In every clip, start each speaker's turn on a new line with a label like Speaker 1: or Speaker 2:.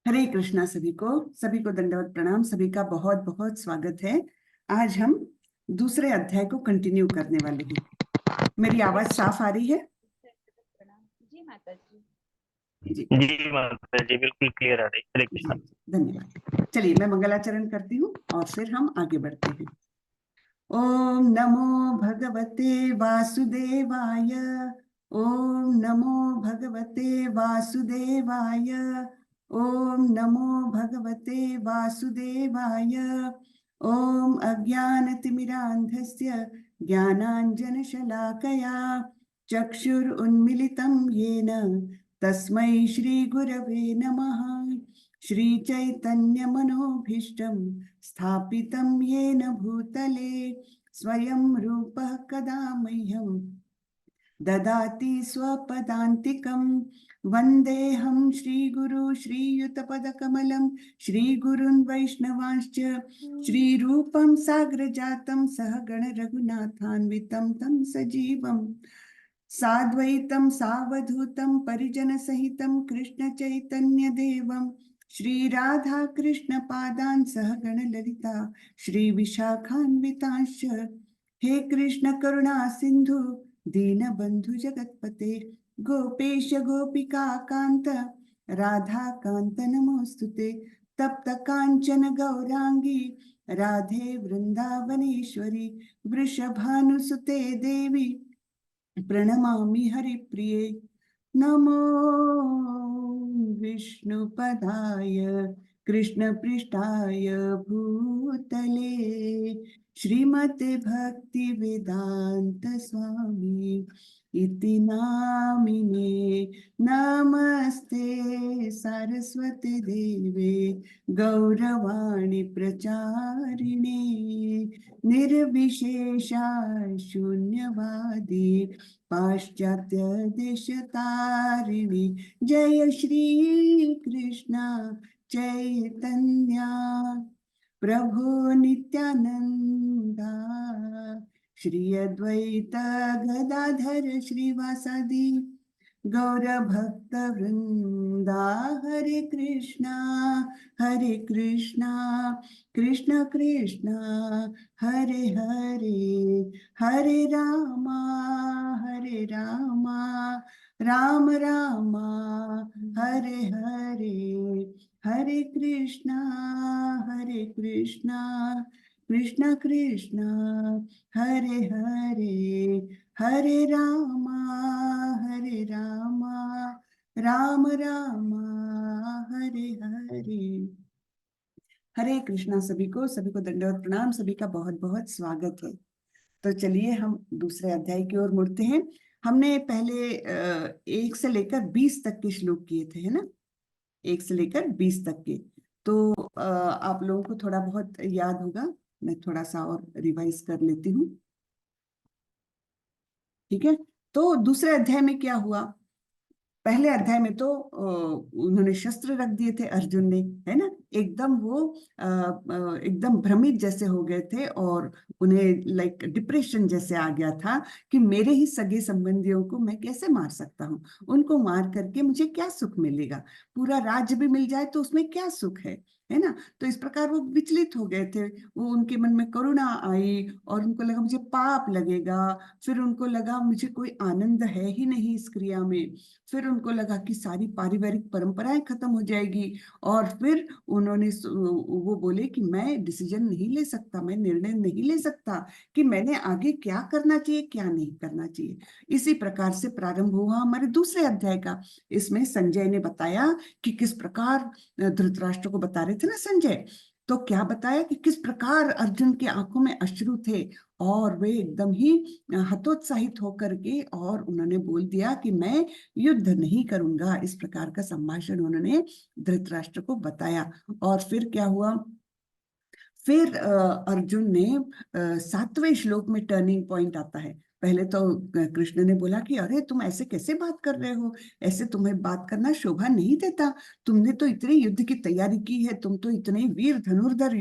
Speaker 1: हरे कृष्णा सभी को दंडवत प्रणाम। सभी का बहुत बहुत स्वागत है। आज हम दूसरे अध्याय को कंटिन्यू करने वाले हैं। मेरी आवाज साफ आ रही है?
Speaker 2: जी माता जी।
Speaker 1: जी
Speaker 3: माता जी, बिल्कुल क्लियर आ रही है। हरे
Speaker 1: जी,
Speaker 3: कृष्णा।
Speaker 1: धन्यवाद। चलिए मैं मंगलाचरण करती हूँ और फिर हम आगे बढ़ते हैं। ओम नमो भगवते वासुदेवाय। ओम नमो भगवते वासुदेवाय। ओम नमो भगवते वासुदेवाय। ओम अज्ञानतिमिरान्धस्य ज्ञानाञ्जनशलाकया चक्षुरुन्मिलितं येन तस्मै श्रीगुरवे नमः। श्रीचैतन्यमनोभीष्टं स्थापितं येन भूतले स्वयं रूपः कदा मह्यं ददाति स्वपदान्तिकं। वन्देऽहं श्रीगुरु श्रीयुतपदकमलं श्रीगुरुन् वैष्णवांश्च श्रीरूपं साग्रजातं सहगण रघुनाथान्वितं तं सजीवं साद्वैतं सावधूतं परिजनसहितं कृष्णचैतन्यदेवं श्रीराधा कृष्णपादान् सहगण ललिता श्रीविशाखान्वितांश्च। हे कृष्ण करुणा सिंधु दीनबंधु जगत्पते गोपेश गोपिका कांत राधा कांत नमोस्तुते। तप्त कांचन गौरांगी राधे वृंदावनेश्वरी वृषभानुसुते देवी प्रणमामि हरिप्रिये। नमो विष्णुपदाय कृष्णपृष्ठाय भूतले श्रीमते भक्ति वेदांत स्वामी इति नामिने। नमस्ते सारस्वती देवे गौरवाणी प्रचारिणे निर्विशेषा शून्यवादी पाश्चात्य देशतारिणी। जय श्री कृष्ण चैतन्य प्रभु नित्यानंदा श्री अद्वैत गदाधर श्रीवासादि गौर भक्त वृंदा। हरे कृष्णा कृष्ण कृष्ण हरे हरे हरे रामा राम राम हरे हरे हरे कृष्णा कृष्ण कृष्ण हरे हरे हरे रामा राम राम हरे हरे। हरे कृष्णा सभी को दंडवत प्रणाम। सभी का बहुत बहुत स्वागत है। तो चलिए हम दूसरे अध्याय की ओर मुड़ते हैं। हमने पहले 1 से लेकर 20 तक के श्लोक किए थे, है ना? 1 से लेकर 20 तक के। तो आप लोगों को थोड़ा बहुत याद होगा। मैं थोड़ा सा और रिवाइज कर लेती हूँ, ठीक है? तो दूसरे अध्याय में क्या हुआ? पहले अध्याय में तो उन्होंने शस्त्र रख दिए थे अर्जुन ने, है ना? एकदम वो एकदम भ्रमित जैसे हो गए थे और उन्हें लाइक डिप्रेशन जैसे आ गया था कि मेरे ही सगे संबंधियों को मैं कैसे मार सकता हूँ, उनको मार करके मुझे क्या सुख मिलेगा, पूरा राज्य भी मिल जाए तो उसमें क्या सुख है ना? तो इस प्रकार वो विचलित हो गए थे। वो उनके मन में करुणा आई और उनको लगा मुझे पाप लगेगा। फिर उनको लगा मुझे कोई आनंद है ही नहीं इस क्रिया में। फिर उनको लगा कि सारी पारिवारिक परंपराएं खत्म हो जाएगी। और फिर उन्होंने वो बोले कि मैं डिसीजन नहीं ले सकता, मैं निर्णय नहीं ले सकता कि मैंने आगे क्या करना चाहिए क्या नहीं करना चाहिए। इसी प्रकार से प्रारंभ हुआ हमारे दूसरे अध्याय का। इसमें संजय ने बताया कि किस प्रकार, धृतराष्ट्र को बता रहे थे ना संजय, तो क्या बताया कि किस प्रकार अर्जुन की आंखों में अश्रु थे और वे एकदम ही हतोत्साहित होकर के और उन्होंने बोल दिया कि मैं युद्ध नहीं करूंगा। इस प्रकार का संभाषण उन्होंने धृतराष्ट्र को बताया। और फिर क्या हुआ? फिर अर्जुन ने 7वें श्लोक में टर्निंग पॉइंट आता है। पहले तो कृष्ण ने बोला कि अरे तुम ऐसे कैसे बात कर रहे हो, ऐसे तुम्हें बात करना शोभा नहीं देता। तुमने तो इतने युद्ध की तैयारी की है, तुम तो इतने वीर धनुर्धर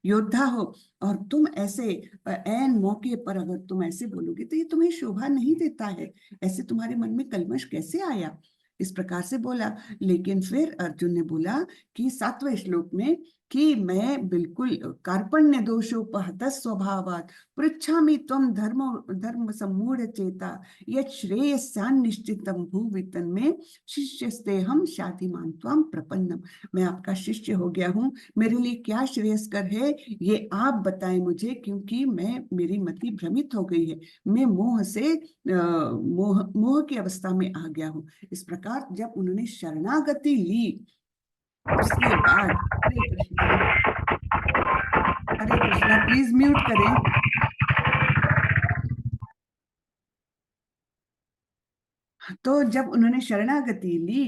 Speaker 1: योद्धा हो, और तुम ऐसे ऐन मौके पर अगर तुम ऐसे बोलोगे तो ये तुम्हें शोभा नहीं देता है। ऐसे तुम्हारे मन में कलमश कैसे आया? इस प्रकार से बोला। लेकिन फिर अर्जुन ने बोला कि 7वें श्लोक में कि मैं बिल्कुल कार्पण्य दोषोपहत स्वभावात् पृच्छामि त्वं धर्म धर्म सम्मूढ़ चेता यत् श्रेयस्यान् निश्चितम भूवितन में शिष्यस्ते हम शातिमान त्वां प्रपन्नम। मैं आपका शिष्य हो गया हूँ, मेरे लिए क्या श्रेयस्कर है ये आप बताएं मुझे, क्योंकि मेरी मति भ्रमित हो गई है, मैं मोह से मोह की अवस्था में आ गया हूँ। इस प्रकार जब उन्होंने शरणागति ली उसके बाद, हरे कृष्णा, हरे कृष्णा, प्लीज म्यूट करें। तो जब उन्होंने शरणागति ली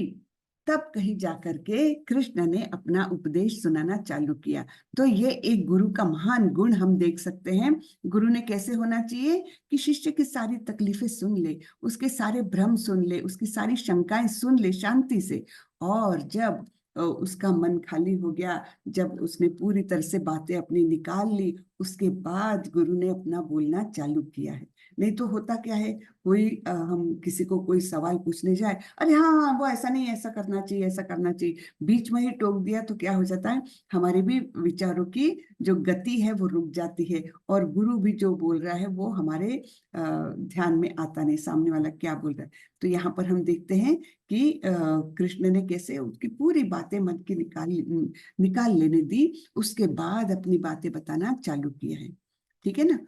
Speaker 1: तब कहीं जाकर के कृष्ण ने अपना उपदेश सुनाना चालू किया। तो ये एक गुरु का महान गुण हम देख सकते हैं। गुरु ने कैसे होना चाहिए कि शिष्य की सारी तकलीफें सुन ले, उसके सारे भ्रम सुन ले, उसकी सारी शंकाएं सुन ले शांति से, और जब उसका मन खाली हो गया, जब उसने पूरी तरह से बातें अपनी निकाल ली, उसके बाद गुरु ने अपना बोलना चालू किया है। नहीं तो होता क्या है, कोई हम किसी को कोई सवाल पूछने जाए, अरे हाँ हाँ वो ऐसा नहीं, ऐसा करना चाहिए, ऐसा करना चाहिए, बीच में ही टोक दिया तो क्या हो जाता है, हमारे भी विचारों की जो गति है वो रुक जाती है, और गुरु भी जो बोल रहा है वो हमारे ध्यान में आता नहीं, सामने वाला क्या बोल रहा है। तो यहाँ पर हम देखते हैं कि कृष्ण ने कैसे उसकी पूरी बातें मन की निकाल लेने दी, उसके बाद अपनी बातें बताना चालू किया है। ठीक है ना।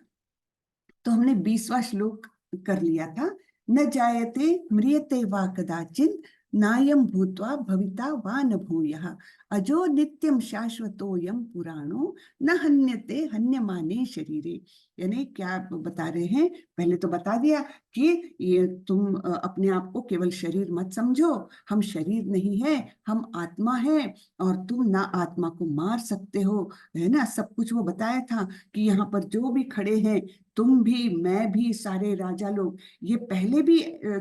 Speaker 1: तो हमने 20वां श्लोक कर लिया था। न जायते म्रियते वा कदाचिन नायम भूत्वा भविता वा न भूयः अजो नित्यम शाश्वतोयम पुराणो न हन्यते हन्यमाने शरीरे। यानी क्या बता रहे हैं, पहले तो बता दिया कि ये तुम अपने आप को केवल शरीर मत समझो, हम शरीर नहीं है, हम आत्मा है, और तुम ना आत्मा को मार सकते हो, है ना। सब कुछ वो बताया था कि यहाँ पर जो भी खड़े हैं, तुम भी, मैं भी, सारे राजा लोग, ये पहले भी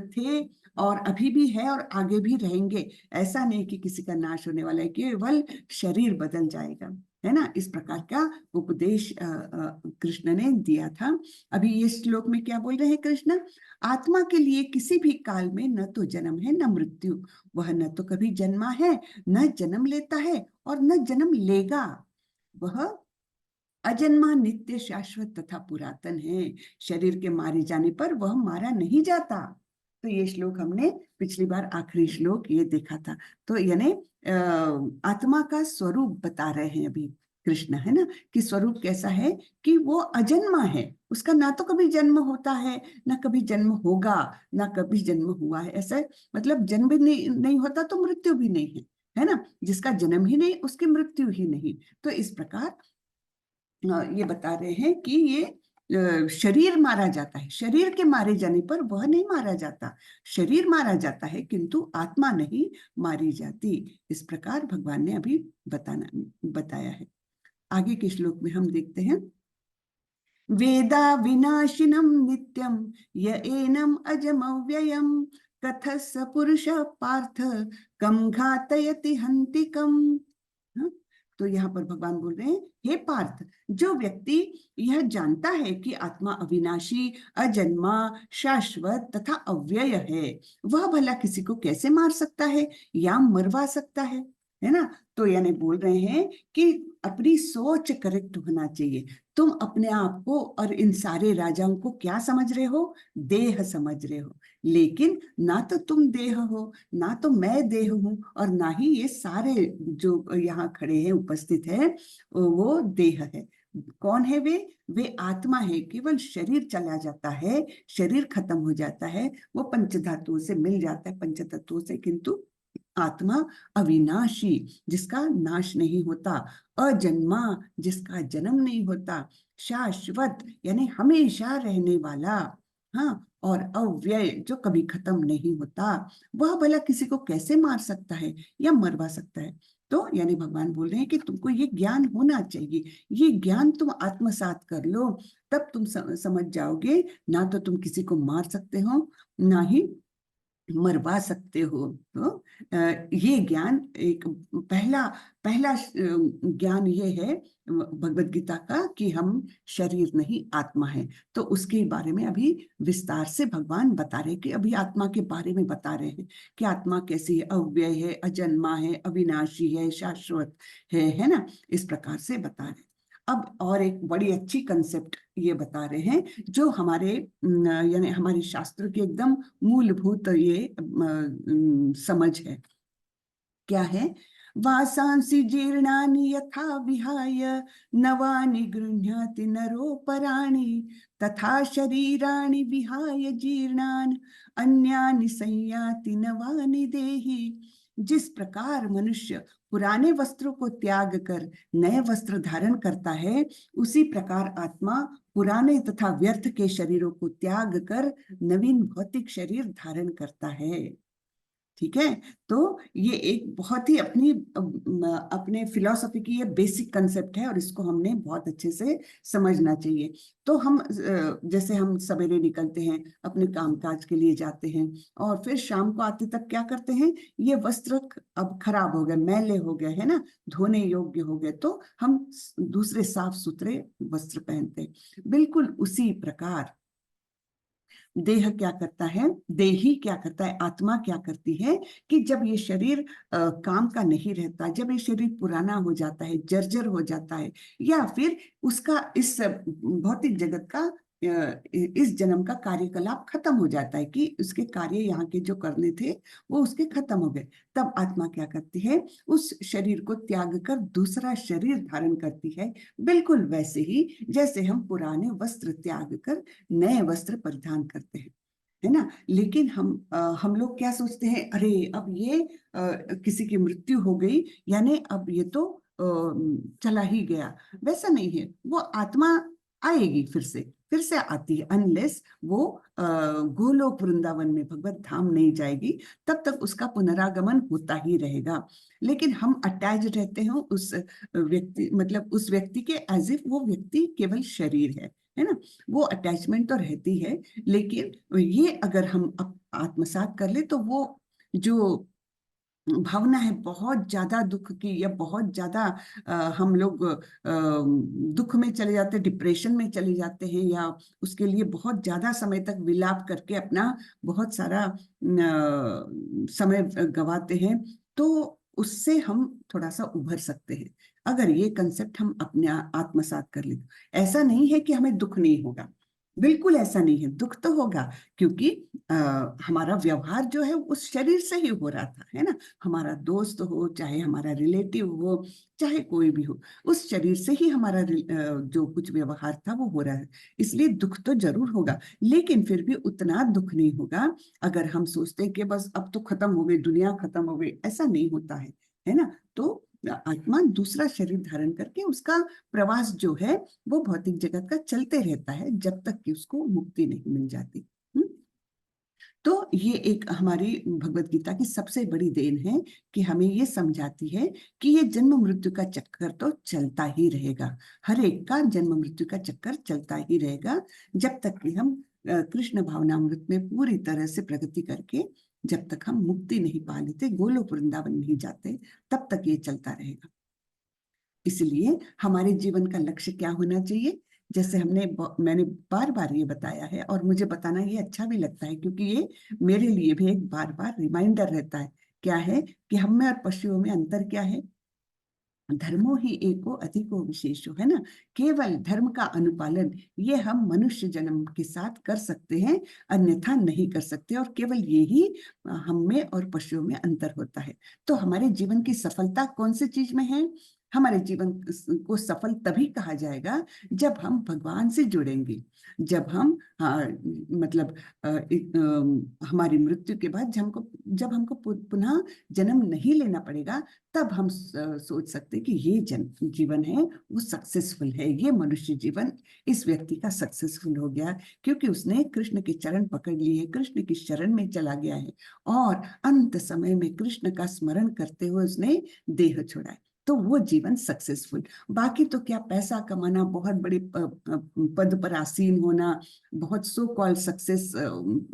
Speaker 1: थे और अभी भी है और आगे भी रहेंगे। ऐसा नहीं कि किसी का नाश होने वाला है, केवल शरीर बदल जाएगा, है ना। इस प्रकार का उपदेश कृष्ण ने दिया था। अभी ये श्लोक में क्या बोल रहे हैं कृष्ण, आत्मा के लिए किसी भी काल में न तो जन्म है न मृत्यु, वह न तो कभी जन्मा है, न जन्म लेता है और न जन्म लेगा, वह अजन्मा नित्य शाश्वत तथा पुरातन है, शरीर के मारे जाने पर वह मारा नहीं जाता। तो ये श्लोक हमने पिछली बार आखिरी श्लोक ये देखा था। तो यानी आत्मा का स्वरूप बता रहे हैं अभी कृष्ण, है ना, कि स्वरूप कैसा है कि वो अजन्मा है, उसका ना तो कभी जन्म होता है ना कभी जन्म होगा, ना कभी जन्म हुआ है। ऐसा मतलब जन्म भी नहीं होता तो मृत्यु भी नहीं है ना, जिसका जन्म ही नहीं उसकी मृत्यु ही नहीं। तो इस प्रकार ये बता रहे हैं कि ये शरीर मारा जाता है, शरीर के मारे जाने पर वह नहीं मारा जाता, शरीर मारा जाता है किंतु आत्मा नहीं मारी जाती। इस प्रकार भगवान ने अभी बताया है। आगे के श्लोक में हम देखते हैं, वेदा विनाशिनम नित्यम य एनम अजमव्ययम कथ स पुरुष पार्थ कम घातयति हन्तिकम। तो यहाँ पर भगवान बोल रहे हैं, हे पार्थ, जो व्यक्ति यह जानता है कि आत्मा अविनाशी, अजन्मा, शाश्वत तथा अव्यय है, वह भला किसी को कैसे मार सकता है या मरवा सकता है ना। तो यानी बोल रहे हैं कि अपनी सोच करेक्ट होना चाहिए। तुम अपने आप को और इन सारे राजाओं को क्या समझ रहे हो, देह समझ रहे हो, लेकिन ना तो तुम देह हो, ना तो मैं देह हूं, और ना ही ये सारे जो यहाँ खड़े हैं उपस्थित है वो देह है। कौन है वे आत्मा है। केवल शरीर चला जाता है, शरीर खत्म हो जाता है, वो पंचधातुओं से मिल जाता है, पंचतत्वों से, किंतु आत्मा अविनाशी, जिसका नाश नहीं होता, अजन्मा, जिसका जन्म नहीं होता, शाश्वत यानी हमेशा रहने वाला, हाँ, और अव्यय जो कभी खत्म नहीं होता, वह भला किसी को कैसे मार सकता है या मरवा सकता है। तो यानी भगवान बोल रहे हैं कि तुमको ये ज्ञान होना चाहिए, ये ज्ञान तुम आत्मसात कर लो, तब तुम समझ जाओगे, ना तो तुम किसी को मार सकते हो, ना ही मरवा सकते हो। तो ये ज्ञान एक पहला पहला ज्ञान ये है भगवत गीता का कि हम शरीर नहीं आत्मा है। तो उसके बारे में अभी विस्तार से भगवान बता रहे कि अभी आत्मा के बारे में बता रहे हैं कि आत्मा कैसी है, अव्यय है, अजन्मा है, अविनाशी है, शाश्वत है ना, इस प्रकार से बता रहे हैं। अब और एक बड़ी अच्छी कंसेप्ट ये बता रहे हैं जो हमारे यानी हमारे शास्त्र के एकदम मूलभूत ये समझ है। क्या है? वासांसि जीर्णानि यथा विहाय नवानि गृह्णाति नरोपराणि तथा शरीराणि विहाय जीर्णान् अन्यानि संयाति नवानि देहि। जिस प्रकार मनुष्य पुराने वस्त्रों को त्याग कर नए वस्त्र धारण करता है, उसी प्रकार आत्मा पुराने तथा व्यर्थ के शरीरों को त्याग कर नवीन भौतिक शरीर धारण करता है। ठीक है, तो ये एक बहुत ही अपने फिलॉसफी की ये बेसिक कंसेप्ट है और इसको हमने बहुत अच्छे से समझना चाहिए। तो हम जैसे हम सवेरे निकलते हैं, अपने कामकाज के लिए जाते हैं और फिर शाम को आते तक क्या करते हैं, ये वस्त्र अब खराब हो गए, मैले हो गए, है ना, धोने योग्य हो गए, तो हम दूसरे साफ सुथरे वस्त्र पहनते हैं। बिल्कुल उसी प्रकार देह क्या करता है, देही क्या करता है, आत्मा क्या करती है कि जब ये शरीर काम का नहीं रहता, जब ये शरीर पुराना हो जाता है, जर्जर हो जाता है, या फिर उसका इस भौतिक जगत का इस जन्म का कार्यकलाप खत्म हो जाता है कि उसके कार्य यहाँ के जो करने थे वो उसके खत्म हो गए, तब आत्मा क्या करती है, उस शरीर को त्याग कर दूसरा शरीर धारण करती है। बिल्कुल वैसे ही जैसे हम पुराने वस्त्र त्याग कर नए वस्त्र परिधान करते हैं, है ना। लेकिन हम लोग क्या सोचते हैं, अरे अब ये किसी की मृत्यु हो गई यानी अब ये तो चला ही गया। वैसा नहीं है, वो आत्मा आएगी, फिर से आती है, अनलेस वो गोलोक वृंदावन में भगवत धाम नहीं जाएगी, तब तक उसका पुनरागमन होता ही रहेगा। लेकिन हम अटैच रहते हैं उस व्यक्ति, मतलब उस व्यक्ति के, एज इफ वो व्यक्ति केवल शरीर है ना, वो अटैचमेंट तो रहती है। लेकिन ये अगर हम आत्मसात कर ले तो वो जो भावना है बहुत ज्यादा दुख की, या बहुत ज्यादा हम लोग दुख में चले जाते हैं, डिप्रेशन में चले जाते हैं, या उसके लिए बहुत ज्यादा समय तक विलाप करके अपना बहुत सारा समय गवाते हैं, तो उससे हम थोड़ा सा उभर सकते हैं अगर ये कंसेप्ट हम अपने आत्मसात कर ले। ऐसा नहीं है कि हमें दुख नहीं होगा, बिल्कुल ऐसा नहीं है, दुख तो होगा, क्योंकि हमारा व्यवहार जो है उस शरीर से ही हो रहा था, है ना। हमारा दोस्त हो, चाहे हमारा रिलेटिव हो, चाहे कोई भी हो, उस शरीर से ही हमारा जो कुछ व्यवहार था वो हो रहा है, इसलिए दुख तो जरूर होगा। लेकिन फिर भी उतना दुख नहीं होगा अगर हम सोचते हैं कि बस अब तो खत्म हो गई, दुनिया खत्म हो गई। ऐसा नहीं होता है ना। तो आत्मा दूसरा शरीर धारण करके उसका प्रवास जो है वो भौतिक जगत का चलते रहता है जब तक कि उसको मुक्ति नहीं मिल जाती। तो ये एक हमारी भगवत गीता की सबसे बड़ी देन है कि हमें ये समझाती है कि ये जन्म मृत्यु का चक्कर तो चलता ही रहेगा, हर एक का जन्म मृत्यु का चक्कर चलता ही रहेगा, जब तक कि हम कृष्ण भावनामृत में पूरी तरह से प्रगति करके, जब तक हम मुक्ति नहीं पा लेते, गोलोक वृंदावन नहीं जाते, तब तक ये चलता रहेगा। इसलिए हमारे जीवन का लक्ष्य क्या होना चाहिए, जैसे मैंने बार बार ये बताया है, और मुझे बताना ये अच्छा भी लगता है क्योंकि ये मेरे लिए भी एक बार बार रिमाइंडर रहता है। क्या है कि हम में और पशुओं में अंतर क्या है, धर्मो ही एको अधिको विशेषो, है ना। केवल धर्म का अनुपालन ये हम मनुष्य जन्म के साथ कर सकते हैं, अन्यथा नहीं कर सकते, और केवल ये ही हम में और पशुओं में अंतर होता है। तो हमारे जीवन की सफलता कौन सी चीज में है, हमारे जीवन को सफल तभी कहा जाएगा जब हम भगवान से जुड़ेंगे, जब हम मतलब हमारी मृत्यु के बाद जब हमको पुनः जन्म नहीं लेना पड़ेगा, तब हम सोच सकते कि ये जीवन है वो सक्सेसफुल है, ये मनुष्य जीवन इस व्यक्ति का सक्सेसफुल हो गया क्योंकि उसने कृष्ण के चरण पकड़ लिए है, कृष्ण की शरण में चला गया है, और अंत समय में कृष्ण का स्मरण करते हुए उसने देह छोड़ा है। तो वो जीवन सक्सेसफुल। बाकी तो क्या, पैसा कमाना, बहुत बड़े पद पर आसीन होना, बहुत सो कॉल्ड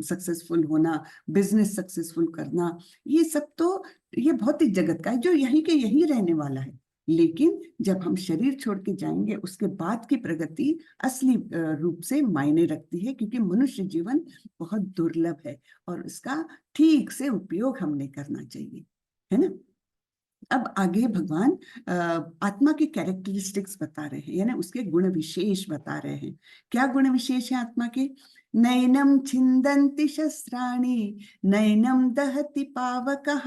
Speaker 1: सक्सेसफुल होना, बिजनेस सक्सेसफुल करना, ये सब तो ये भौतिक जगत का है जो यहीं के यहीं रहने वाला है। लेकिन जब हम शरीर छोड़ के जाएंगे उसके बाद की प्रगति असली रूप से मायने रखती है, क्योंकि मनुष्य जीवन बहुत दुर्लभ है और इसका ठीक से उपयोग हमने करना चाहिए, है ना। अब आगे भगवान आत्मा की कैरेक्टरिस्टिक्स बता रहे हैं, यानी उसके गुण विशेष बता रहे हैं। क्या गुण विशेष है आत्मा के? नैनम छिन्दन्ति शस्त्राणि, नैनम दहति पावकः,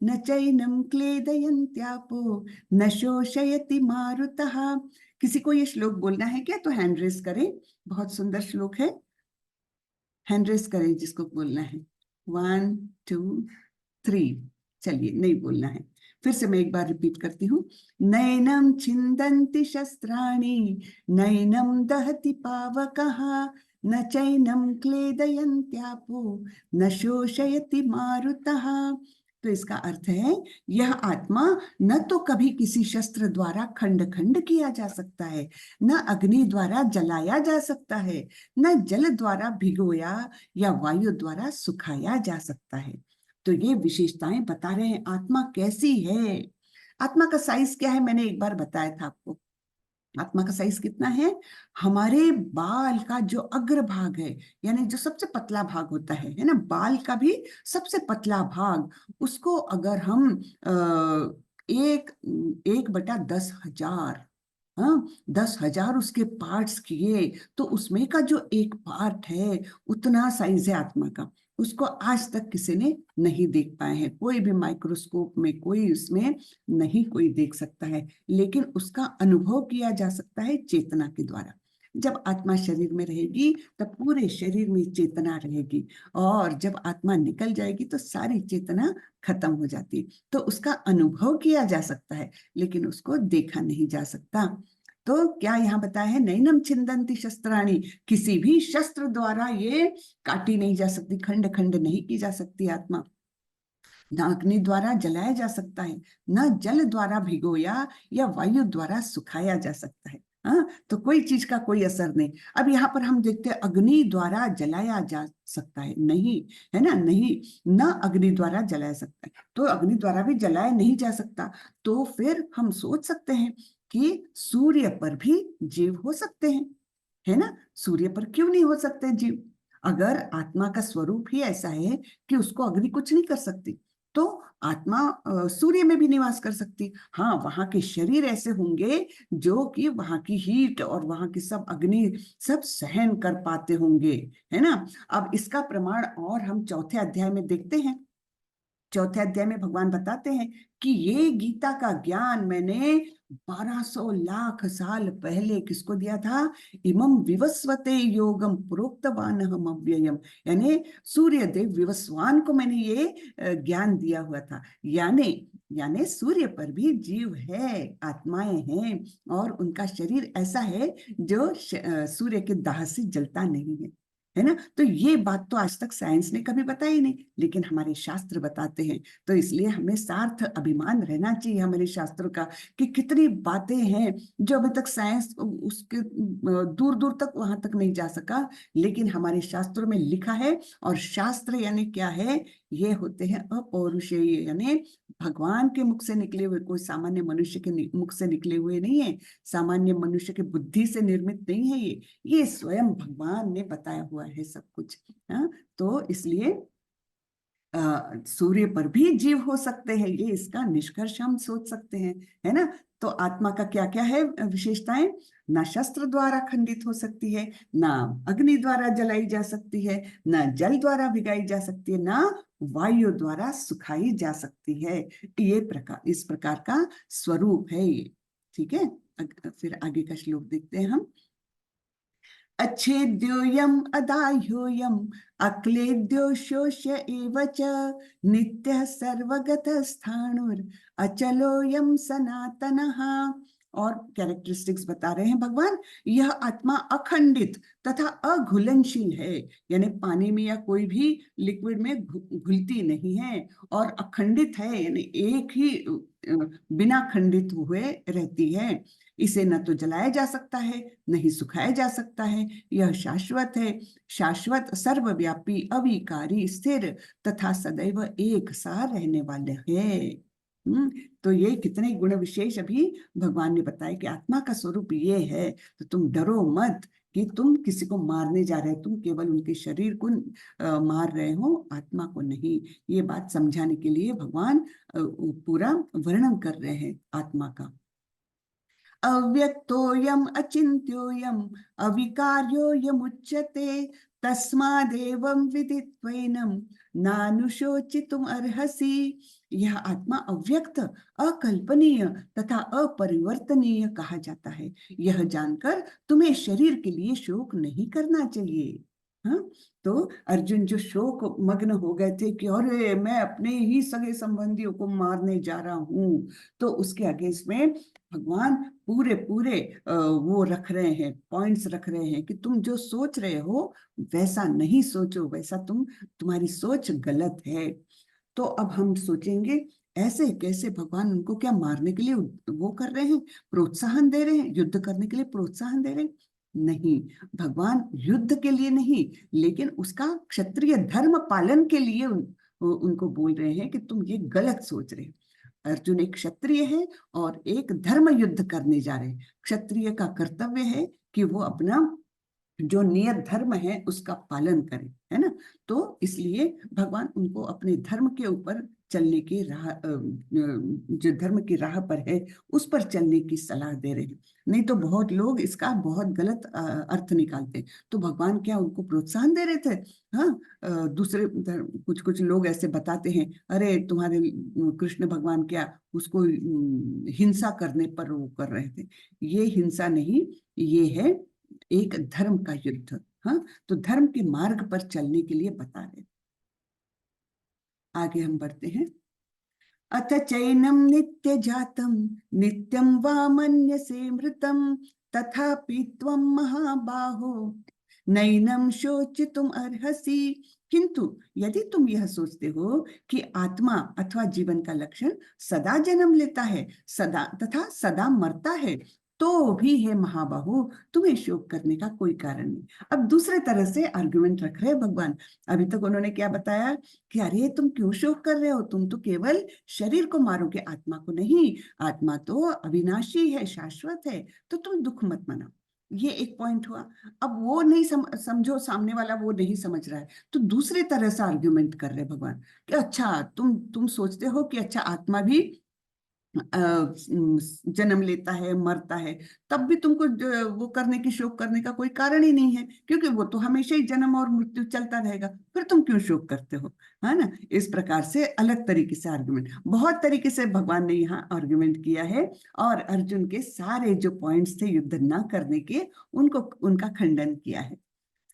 Speaker 1: न चैनम क्लेदयन्त्यापो, न शोषयति मारुतः। किसी को ये श्लोक बोलना है क्या? तो हैंड रेस करें, बहुत सुंदर श्लोक है, हैंड रेस करें जिसको बोलना है। 1 2 3। चलिए, नहीं बोलना है, फिर से मैं एक बार रिपीट करती हूँ। नैनम छिन्दन्ति शस्त्राणि, नैनम दहति पावकः, न चैनम क्लेदयन्त्यापो, न शोषयति मारुतः। तो इसका अर्थ है, यह आत्मा न तो कभी किसी शस्त्र द्वारा खंड खंड किया जा सकता है, न अग्नि द्वारा जलाया जा सकता है, न जल द्वारा भिगोया या वायु द्वारा सुखाया जा सकता है। तो ये विशेषताएं बता रहे हैं आत्मा कैसी है। आत्मा का साइज क्या है? मैंने एक बार बताया था आपको। आत्मा का साइज कितना है? हमारे बाल का जो अग्र भाग है, यानी जो सबसे पतला भाग होता है ना, बाल का भी सबसे पतला भाग, उसको अगर हम एक 1/10,000, हाँ, 10,000 उसके पार्ट्स किए, तो उसमें का जो एक पार्ट है, उतना साइज है आत्मा का। उसको आज तक किसी ने नहीं देख पाए हैं, कोई भी माइक्रोस्कोप में कोई उसमें नहीं कोई देख सकता है, लेकिन उसका अनुभव किया जा सकता है चेतना के द्वारा। जब आत्मा शरीर में रहेगी तब पूरे शरीर में चेतना रहेगी, और जब आत्मा निकल जाएगी तो सारी चेतना खत्म हो जाती है। तो उसका अनुभव किया जा सकता है, लेकिन उसको देखा नहीं जा सकता। तो क्या यहाँ बताया है? नैनम छिन्दन्ति शस्त्राणि, किसी भी शस्त्र द्वारा ये काटी नहीं जा सकती, खंड खंड नहीं की जा सकती आत्मा। न अग्नि द्वारा जलाया जा सकता है, न जल द्वारा भिगोया या वायु द्वारा सुखाया जा सकता है। हाँ, तो कोई चीज का कोई असर नहीं। अब यहाँ पर हम देखते हैं अग्नि द्वारा जलाया जा सकता है, नहीं, है ना, नहीं, न अग्नि द्वारा जलाया सकता है, तो अग्नि द्वारा भी जलाया नहीं जा सकता। तो फिर हम सोच सकते हैं कि सूर्य पर भी जीव हो सकते हैं, है ना। सूर्य पर क्यों नहीं हो सकते जीव? अगर आत्मा का स्वरूप ही ऐसा है कि उसको अग्नि कुछ नहीं कर सकती, तो आत्मा सूर्य में भी निवास कर सकती। हाँ, वहां के शरीर ऐसे होंगे जो कि वहां की हीट और वहां की सब अग्नि सब सहन कर पाते होंगे, है ना। अब इसका प्रमाण और हम चौथे अध्याय में देखते हैं। चौथे अध्याय में भगवान बताते हैं कि ये गीता का ज्ञान मैंने 1200 लाख साल पहले किसको दिया था? इमं विवस्वते योगम प्रोक्तवान हम अव्ययम, यानी सूर्य देव विवस्वान को मैंने ये ज्ञान दिया हुआ था। यानी सूर्य पर भी जीव है, आत्माएं हैं, और उनका शरीर ऐसा है जो सूर्य के दाह से जलता नहीं है ना। तो ये बात तो आज तक साइंस ने कभी बताई नहीं, लेकिन हमारे शास्त्र बताते हैं। तो इसलिए हमें सार्थ अभिमान रहना चाहिए हमारे शास्त्रों का, कि कितनी बातें हैं जो अभी तक साइंस उसके दूर दूर तक वहां तक नहीं जा सका, लेकिन हमारे शास्त्रों में लिखा है। और शास्त्र यानी क्या है? ये होते हैं अपौरुषेय, यानी भगवान के मुख से निकले हुए, कोई सामान्य मनुष्य के मुख से निकले हुए नहीं है, सामान्य मनुष्य के बुद्धि से निर्मित नहीं है। ये स्वयं भगवान ने बताया हुआ है सब कुछ। हाँ, तो इसलिए सूर्य पर भी जीव हो सकते हैं, ये इसका निष्कर्ष हम सोच सकते हैं, है ना। तो आत्मा का क्या क्या है विशेषताएं? ना शस्त्र द्वारा खंडित हो सकती है, ना अग्नि द्वारा जलाई जा सकती है, ना जल द्वारा भिगाई जा सकती है, ना वायु द्वारा सुखाई जा सकती है। इस प्रकार का स्वरूप है ये। ठीक है, फिर आगे का श्लोक देखते हैं हम। अच्छेद्योयम अदाह्योयम अक्लेद्यो शोष्य एव च, नित्यः सर्वगतः स्थाणुर अचलोयम सनातनः। और कैरेक्टरिस्टिक्स बता रहे हैं भगवान। यह आत्मा अखंडित तथा अघुलनशील है, यानी पानी में या कोई भी लिक्विड में घुलती नहीं है, और अखंडित है यानी एक ही बिना खंडित हुए रहती है। इसे न तो जलाया जा सकता है, न ही सुखाया जा सकता है। यह शाश्वत है, शाश्वत, सर्वव्यापी, अविकारी, स्थिर तथा सदैव एक सा रहने वाले है। तो ये कितने गुण विशेष अभी भगवान ने बताया कि आत्मा का स्वरूप ये है। तो तुम डरो मत कि तुम किसी को मारने जा रहे हो, तुम केवल उनके शरीर को मार रहे हो, आत्मा को नहीं। ये बात समझाने के लिए भगवान पूरा वर्णन कर रहे हैं आत्मा का। अव्यक्तोऽयम् अचिन्त्योऽयम् अविकार्योऽयम् उच्यते तस्मादेवं विदित्वैनं नानुशोचितुम् अर्हसि। यह आत्मा अव्यक्त, अकल्पनीय तथा अपरिवर्तनीय कहा जाता है। यह जानकर तुम्हें शरीर के लिए शोक नहीं करना चाहिए। हाँ, तो अर्जुन जो शोक मग्न हो गए थे कि अरे मैं अपने ही सगे संबंधियों को मारने जा रहा हूं, तो उसके अगेंस्ट में भगवान पूरे पूरे वो रख रहे हैं, पॉइंट्स रख रहे हैं कि तुम जो सोच रहे हो वैसा नहीं सोचो, वैसा तुम्हारी सोच गलत है। तो अब हम सोचेंगे ऐसे कैसे भगवान उनको क्या मारने के लिए वो कर रहे हैं, प्रोत्साहन दे रहे हैं, युद्ध करने के लिए प्रोत्साहन दे रहे हैं? नहीं, भगवान युद्ध के लिए नहीं, लेकिन उसका क्षत्रिय धर्म पालन के लिए उनको बोल रहे हैं कि तुम ये गलत सोच रहे हो। अर्जुन एक क्षत्रिय है और एक धर्म युद्ध करने जा रहे हैं। क्षत्रिय का कर्तव्य है कि वो अपना जो नियत धर्म है उसका पालन करे, है ना। तो इसलिए भगवान उनको अपने धर्म के ऊपर चलने की राह, जो धर्म की राह पर है उस पर चलने की सलाह दे रहे हैं। नहीं तो बहुत लोग इसका बहुत गलत अर्थ निकालते। तो भगवान क्या उनको प्रोत्साहन दे रहे थे? हाँ, दूसरे कुछ कुछ लोग ऐसे बताते हैं, अरे तुम्हारे कृष्ण भगवान क्या उसको हिंसा करने पर वो कर रहे थे। ये हिंसा नहीं, ये है एक धर्म का युद्ध। हाँ, तो धर्म के मार्ग पर चलने के लिए बता रहे। आगे हम बढ़ते हैं। अथ चैनम नित्य जातम नित्यम वा मन्यसे मृतम तथापि त्वं महाबाहो नैनम शोचितुम अर्हसि। किंतु यदि तुम यह सोचते हो कि आत्मा अथवा जीवन का लक्षण सदा जन्म लेता है, सदा तथा सदा मरता है, तो भी है महाबाहु, तुम्हें शोक करने का कोई कारण नहीं। अब दूसरे तरह से आर्गुमेंट रख रहे हैं भगवान। अभी तक उन्होंने क्या बताया कि अरे तुम क्यों शोक कर रहे हो, तुम तो केवल शरीर को मारोगे, आत्मा को नहीं। आत्मा तो अविनाशी है, शाश्वत है, तो तुम दुख मत मनाओ। ये एक पॉइंट हुआ। अब वो नहीं समझो, सामने वाला वो नहीं समझ रहा है, तो दूसरे तरह से आर्ग्यूमेंट कर रहे भगवान कि अच्छा तुम सोचते हो कि अच्छा आत्मा भी जन्म लेता है, मरता है, तब भी तुमको वो करने की, शोक करने का कोई कारण ही नहीं है, क्योंकि वो तो हमेशा ही जन्म और मृत्यु चलता रहेगा, फिर तुम क्यों शोक करते हो, है ना। इस प्रकार से अलग तरीके से आर्गुमेंट, बहुत तरीके से भगवान ने यहाँ आर्गुमेंट किया है, और अर्जुन के सारे जो पॉइंट्स थे युद्ध न करने के, उनका खंडन किया है।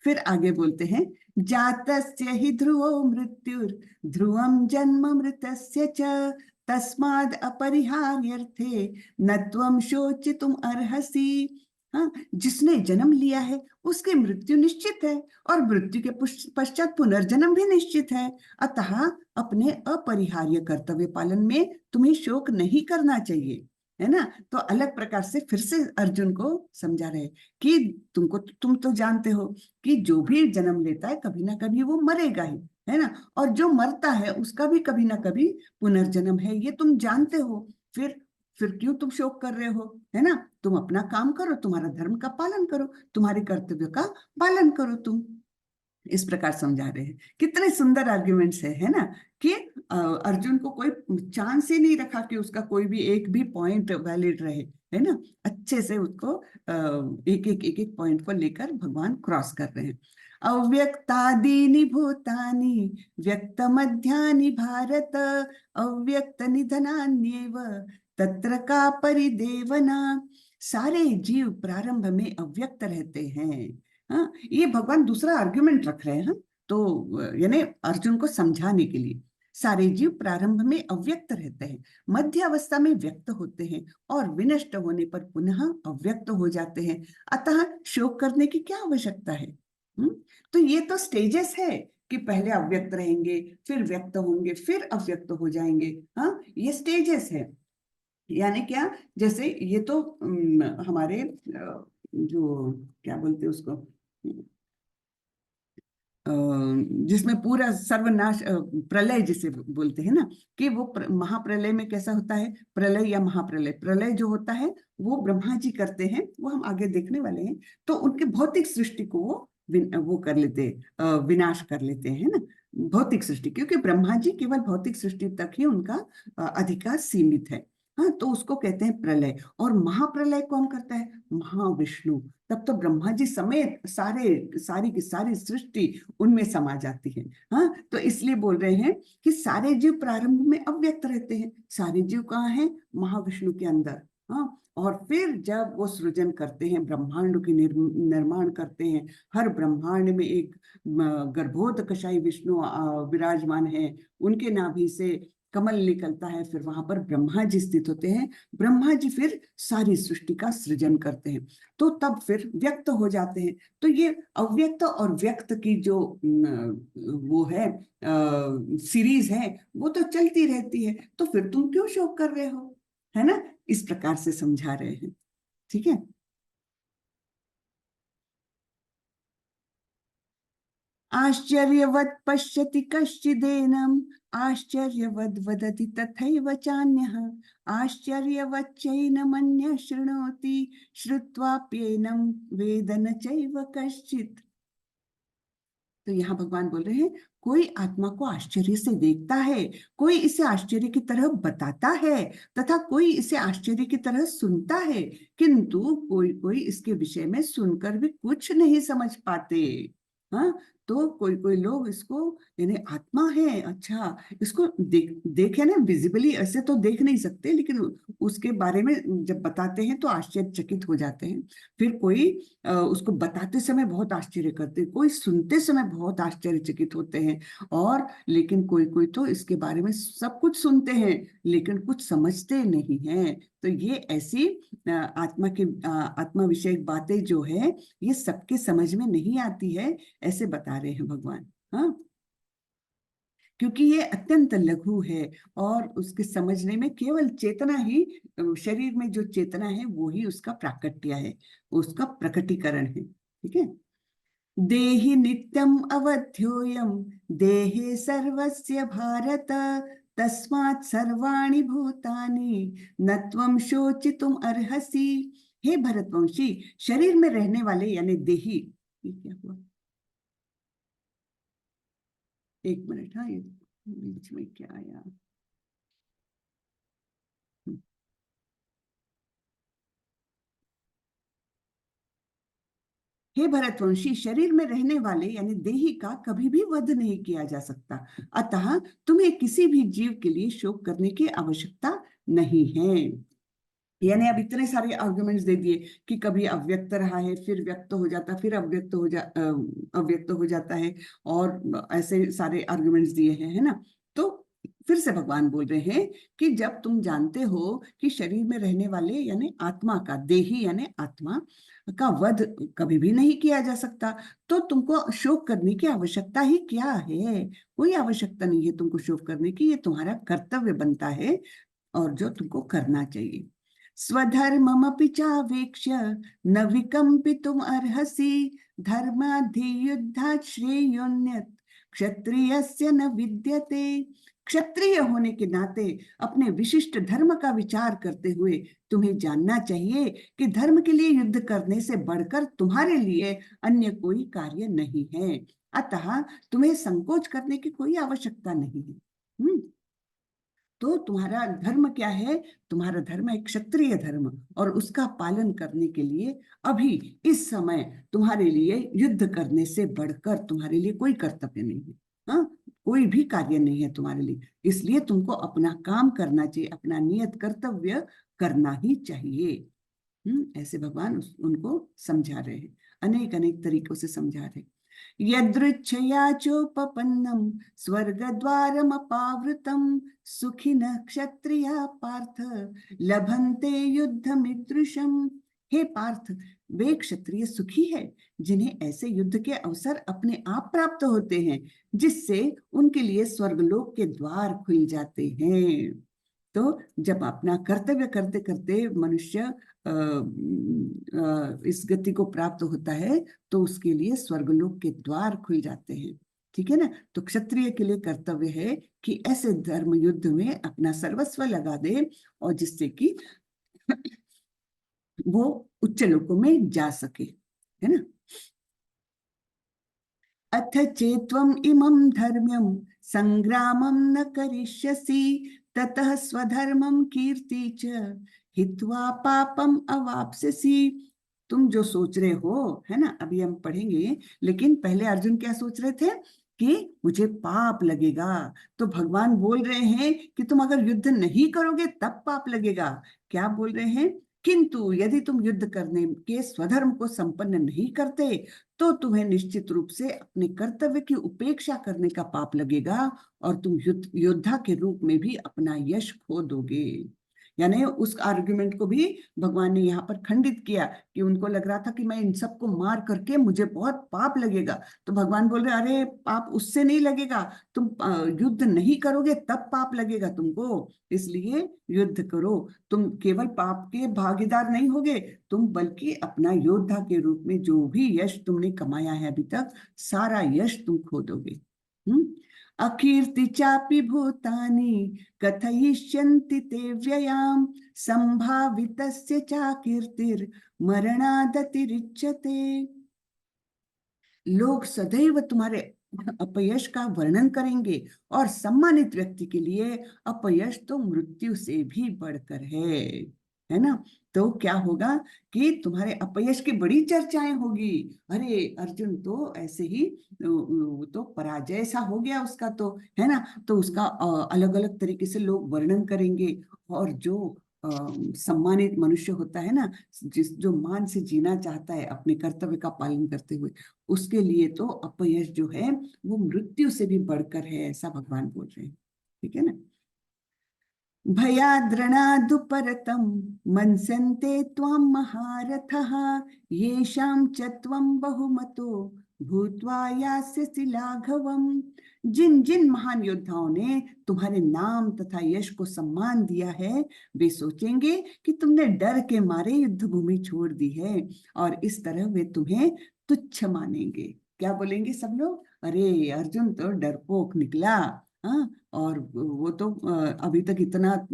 Speaker 1: फिर आगे बोलते हैं, जातस्य हि ध्रुवो मृत्युर ध्रुवम जन्म मृतस्य च तस्माद् अपरिहार्यर्थे न त्वं शोचितुम अर्हसि। हाँ, जिसने जन्म लिया है उसकी मृत्यु निश्चित है, और मृत्यु के पश्चात पुनर्जन्म भी निश्चित है। अतः अपने अपरिहार्य कर्तव्य पालन में तुम्हें शोक नहीं करना चाहिए, है ना। तो अलग प्रकार से फिर से अर्जुन को समझा रहे कि तुम तो जानते हो कि जो भी जन्म लेता है कभी ना कभी वो मरेगा ही, है ना, और जो मरता है उसका भी कभी ना कभी पुनर्जन्म है, ये तुम जानते हो। फिर क्यों तुम शोक कर रहे हो, है ना। तुम अपना काम करो, तुम्हारा धर्म का पालन करो, तुम्हारे कर्तव्य का पालन करो तुम। इस प्रकार समझा रहे हैं। कितने सुंदर आर्ग्यूमेंट्स है ना, कि अर्जुन को कोई चांस ही नहीं रखा कि उसका कोई भी एक भी पॉइंट वैलिड रहे, है ना। अच्छे से उसको एक एक पॉइंट को लेकर भगवान क्रॉस कर रहे हैं। अव्यक्तादीनि भूतानि व्यक्त मध्यानि भारत अव्यक्त निधनान्येव तत्र का परिदेवना। सारे जीव प्रारंभ में अव्यक्त रहते हैं। हाँ, ये भगवान दूसरा आर्ग्यूमेंट रख रहे हैं, तो यानी अर्जुन को समझाने के लिए। सारे जीव प्रारंभ में अव्यक्त रहते हैं, मध्य अवस्था में व्यक्त होते हैं और विनष्ट होने पर पुनः अव्यक्त हो जाते हैं। अतः शोक करने की क्या आवश्यकता है? तो ये तो स्टेजेस है कि पहले अव्यक्त रहेंगे, फिर व्यक्त होंगे, फिर अव्यक्त हो जाएंगे। हाँ, ये स्टेजेस है। यानी क्या, जैसे ये तो हमारे जो क्या बोलते हैं उसको, जिसमें पूरा सर्वनाश, प्रलय जिसे बोलते हैं ना, कि वो महाप्रलय में कैसा होता है, प्रलय या महाप्रलय, प्रलय जो होता है वो ब्रह्मा जी करते हैं, वो हम आगे देखने वाले हैं। तो उनके भौतिक सृष्टि को वो कर लेते, विनाश कर लेते हैं ना, भौतिक सृष्टि, क्योंकि ब्रह्मा जी केवल भौतिक सृष्टि तक ही उनका अधिकार सीमित है। हाँ, तो उसको कहते हैं प्रलय। और महाप्रलय कौन करता है? महाविष्णु। तब तो ब्रह्मा जी समेत सारी की सारी सृष्टि उनमें समा जाती है। हाँ, तो इसलिए बोल रहे हैं कि सारे जीव प्रारंभ में अव्यक्त रहते हैं। सारे जीव कहाँ हैं? महाविष्णु के अंदर। हाँ, और फिर जब वो सृजन करते हैं, ब्रह्मांड की निर्माण करते हैं, हर ब्रह्मांड में एक गर्भोदकशाई विष्णु विराजमान है, उनके नाभि से कमल निकलता है, फिर वहां पर ब्रह्मा जी स्थित होते हैं। ब्रह्मा जी फिर सारी सृष्टि का सृजन करते हैं, तो तब फिर व्यक्त हो जाते हैं। तो ये अव्यक्त और व्यक्त की जो वो है सीरीज है, वो तो चलती रहती है। तो फिर तुम क्यों शोक कर रहे हो, है ना? इस प्रकार से समझा रहे हैं। ठीक है। आश्चर्यवत् पश्यति कश्चिदेनम् आश्चर्यवद् वदति तथैव चान्यः आश्चर्यवच्चैनमन्यः शृणोति श्रुत्वाप्येनं वेद न चैव कश्चित्। तो यहाँ भगवान बोल रहे हैं, कोई आत्मा को आश्चर्य से देखता है, कोई इसे आश्चर्य की तरह बताता है, तथा कोई इसे आश्चर्य की तरह सुनता है, किंतु कोई कोई इसके विषय में सुनकर भी कुछ नहीं समझ पाते। हाँ, तो कोई कोई लोग इसको, यानी आत्मा है, अच्छा इसको देखे ना, विजिबली ऐसे तो देख नहीं सकते, लेकिन उसके बारे में जब बताते हैं तो आश्चर्यचकित हो जाते हैं। फिर कोई उसको बताते समय बहुत आश्चर्य करते हैं, कोई सुनते समय बहुत आश्चर्यचकित होते हैं, और लेकिन कोई कोई तो इसके बारे में सब कुछ सुनते हैं लेकिन कुछ समझते नहीं हैं। तो ये ऐसी आत्मा विषयक बातें जो है, ये सबके समझ में नहीं आती है, ऐसे बता रहे हैं भगवान। हाँ, क्योंकि ये अत्यंत लघु है, और उसके समझने में केवल चेतना ही, शरीर में जो चेतना है वो ही उसका प्राकट्य है, उसका प्रकटीकरण है। ठीक है। देहि नित्यम अवध्योयम देहे सर्वस्य भारत तस्मात् सर्वाणि भूतानि न त्वं शोचितुम अर्हसि। हे भरतवंशी, शरीर में रहने वाले यानी देही, ये क्या हुआ, एक मिनट, हाँ, ये बीच में क्या आया, हे भरतवंशी, शरीर में रहने वाले यानी देही का कभी भी वध नहीं किया जा सकता, अतः तुम्हें किसी भी जीव के लिए शोक करने की आवश्यकता नहीं है। यानी अब इतने सारे आर्गुमेंट्स दे दिए कि कभी अव्यक्त रहा है, फिर व्यक्त हो जाता, फिर अव्यक्त हो जाता है, और ऐसे सारे आर्गुमेंट्स दिए हैं, है ना। तो फिर से भगवान बोल रहे हैं कि जब तुम जानते हो कि शरीर में रहने वाले यानी आत्मा का, देही यानी आत्मा का वध कभी भी नहीं किया जा सकता, तो तुमको शोक करने की आवश्यकता ही क्या है? कोई आवश्यकता नहीं है तुमको शोक करने की, ये तुम्हारा कर्तव्य बनता है और जो तुमको करना चाहिए। स्वधर्ममपि चावेक्ष्य न विकम्पितुम अर्हसि धर्माद्धियुद्धात् श्रेयोन्यत् क्षत्रियस्य न विद्यते। क्षत्रिय होने के नाते अपने विशिष्ट धर्म का विचार करते हुए तुम्हें जानना चाहिए कि धर्म के लिए युद्ध करने से बढ़कर तुम्हारे लिए अन्य कोई कार्य नहीं है, अतः तुम्हें संकोच करने की कोई आवश्यकता नहीं है। तो तुम्हारा धर्म क्या है? तुम्हारा धर्म है क्षत्रिय धर्म, और उसका पालन करने के लिए अभी इस समय तुम्हारे लिए युद्ध करने से बढ़कर तुम्हारे लिए कोई कर्तव्य नहीं है। हाँ, कोई भी कार्य नहीं है तुम्हारे लिए, इसलिए तुमको अपना काम करना चाहिए, अपना नियत कर्तव्य करना ही चाहिए। ऐसे भगवान उनको समझा रहे हैं, अनेक अनेक तरीकों से समझा रहे हैं। यदृच्छया चोपपन्नम स्वर्गद्वारमपावृतम सुखिनः क्षत्रिया पार्थ लभन्ते युद्धमिदृशम। हे पार्थ, वे क्षत्रिय सुखी है जिन्हें ऐसे युद्ध के अवसर अपने आप प्राप्त होते हैं, जिससे उनके लिए स्वर्गलोक के द्वार खुल जाते हैं। तो जब अपना कर्तव्य करते करते मनुष्य इस गति को प्राप्त होता है तो उसके लिए स्वर्गलोक के द्वार खुल जाते हैं। ठीक है ना। तो क्षत्रिय के लिए कर्तव्य है कि ऐसे धर्म युद्ध में अपना सर्वस्व लगा दे और जिससे कि वो उच्च लोकों में जा सके, है ना। अथ चेत्वम इमं धर्म्यं संग्रामं न करिष्यसि ततः स्वधर्मं कीर्ति च हित्वा पापम अवाप्स्यसि। तुम जो सोच रहे हो, है ना, अभी हम पढ़ेंगे, लेकिन पहले अर्जुन क्या सोच रहे थे कि मुझे पाप लगेगा। तो भगवान बोल रहे हैं कि तुम अगर युद्ध नहीं करोगे तब पाप लगेगा। क्या बोल रहे हैं? किंतु यदि तुम युद्ध करने के स्वधर्म को संपन्न नहीं करते तो तुम्हें निश्चित रूप से अपने कर्तव्य की उपेक्षा करने का पाप लगेगा और तुम योद्धा के रूप में भी अपना यश खो दोगे। यानी उस आर्गुमेंट को भी भगवान ने यहाँ पर खंडित किया कि उनको लग रहा था कि मैं इन सबको मार करके मुझे बहुत पाप लगेगा। तो भगवान बोल रहे अरे पाप उससे नहीं लगेगा, तुम युद्ध नहीं करोगे तब पाप लगेगा तुमको, इसलिए युद्ध करो। तुम केवल पाप के भागीदार नहीं होगे तुम, बल्कि अपना योद्धा के रूप में जो भी यश तुमने कमाया है अभी तक, सारा यश तुम खो दोगे। अकीर्ति चापि भूतानि कथयिष्यन्ति ते व्ययाम संभावितस्य चाकीर्तिर् मरणादतिरिच्यते। लोग सदैव तुम्हारे अपयश का वर्णन करेंगे और सम्मानित व्यक्ति के लिए अपयश तो मृत्यु से भी बढ़कर है ना। तो क्या होगा कि तुम्हारे अपयश की बड़ी चर्चाएं होगी। अरे अर्जुन तो ऐसे ही तो पराजय सा हो गया उसका, तो है ना। तो उसका अलग अलग तरीके से लोग वर्णन करेंगे। और जो सम्मानित मनुष्य होता है ना, जो मान से जीना चाहता है अपने कर्तव्य का पालन करते हुए, उसके लिए तो अपयश जो है वो मृत्यु से भी बढ़कर है, ऐसा भगवान बोल रहे हैं। ठीक है ना। भयाद्रणादुपरतं मन्स्यन्ते त्वां महारथः येषां च त्वं बहुमतो भूत्वा यास्यसि लाघवम्। जिन जिन महान योद्धाओं ने तुम्हारे नाम तथा यश को सम्मान दिया है, वे सोचेंगे कि तुमने डर के मारे युद्ध भूमि छोड़ दी है और इस तरह वे तुम्हें तुच्छ मानेंगे। क्या बोलेंगे सब लोग? अरे अर्जुन तो डरपोक निकला, हाँ। और वो तो अभी तक इतना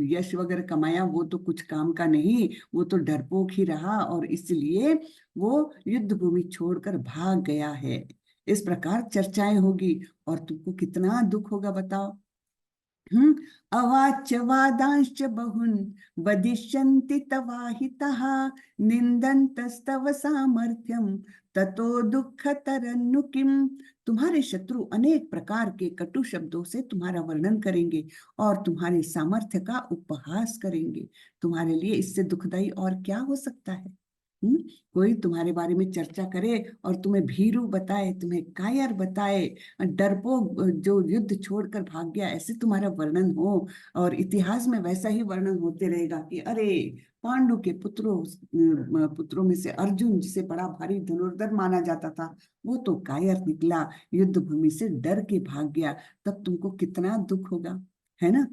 Speaker 1: यश वगैरह कमाया, वो तो कुछ काम का नहीं, वो तो डरपोक ही रहा और इसलिए वो युद्ध भूमि छोड़कर भाग गया है। इस प्रकार चर्चाएं होगी और तुमको कितना दुख होगा बताओ। अवाच्य वादांश्च बहुन् वदिष्यन्ति तवाहितः निन्दन्तस्तव सामर्थ्यं ततो दुःखतरन्नु किम्। तुम्हारे शत्रु अनेक प्रकार के कटु शब्दों से तुम्हारा वर्णन करेंगे और तुम्हारे सामर्थ्य का उपहास करेंगे। तुम्हारे लिए इससे दुखदाई और क्या हो सकता है? कोई तुम्हारे बारे में चर्चा करे और तुम्हें भीरू बताए, तुम्हें कायर बताए, डरपोक जो युद्ध छोड़कर भाग गया, ऐसे तुम्हारा वर्णन हो और इतिहास में वैसा ही वर्णन होते रहेगा कि अरे पांडु के पुत्रों में से अर्जुन, जिसे बड़ा भारी धनुर्धर माना जाता था, वो तो कायर निकला, युद्ध भूमि से डर के भाग गया, तब तुमको कितना दुख होगा, है ना।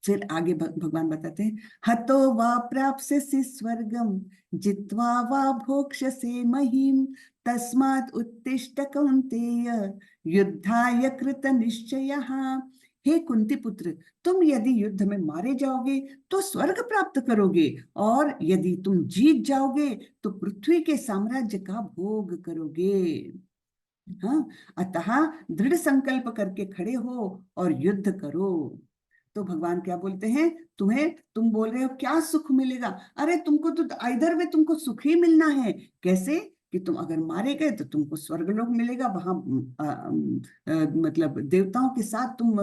Speaker 1: फिर आगे भगवान बताते हैं, हतो वा प्राप्स्यसि स्वर्गम जित्वा वा भोक्ष्यसे महीम तस्मात् उत्तिष्ठ कौन्तेय युद्धाय कृत निश्चयः। हे कुंती पुत्र, तुम यदि युद्ध में मारे जाओगे तो स्वर्ग प्राप्त करोगे और यदि तुम जीत जाओगे तो पृथ्वी के साम्राज्य का भोग करोगे। हाँ, अतः दृढ़ संकल्प करके खड़े हो और युद्ध करो। तो भगवान क्या बोलते हैं, तुम बोल रहे हो क्या सुख मिलेगा? अरे तुमको तो इधर में तुमको सुख ही मिलना है। कैसे? कि तुम अगर मारे गए तो तुमको स्वर्गलोक मिलेगा, वहां मतलब देवताओं के साथ तुम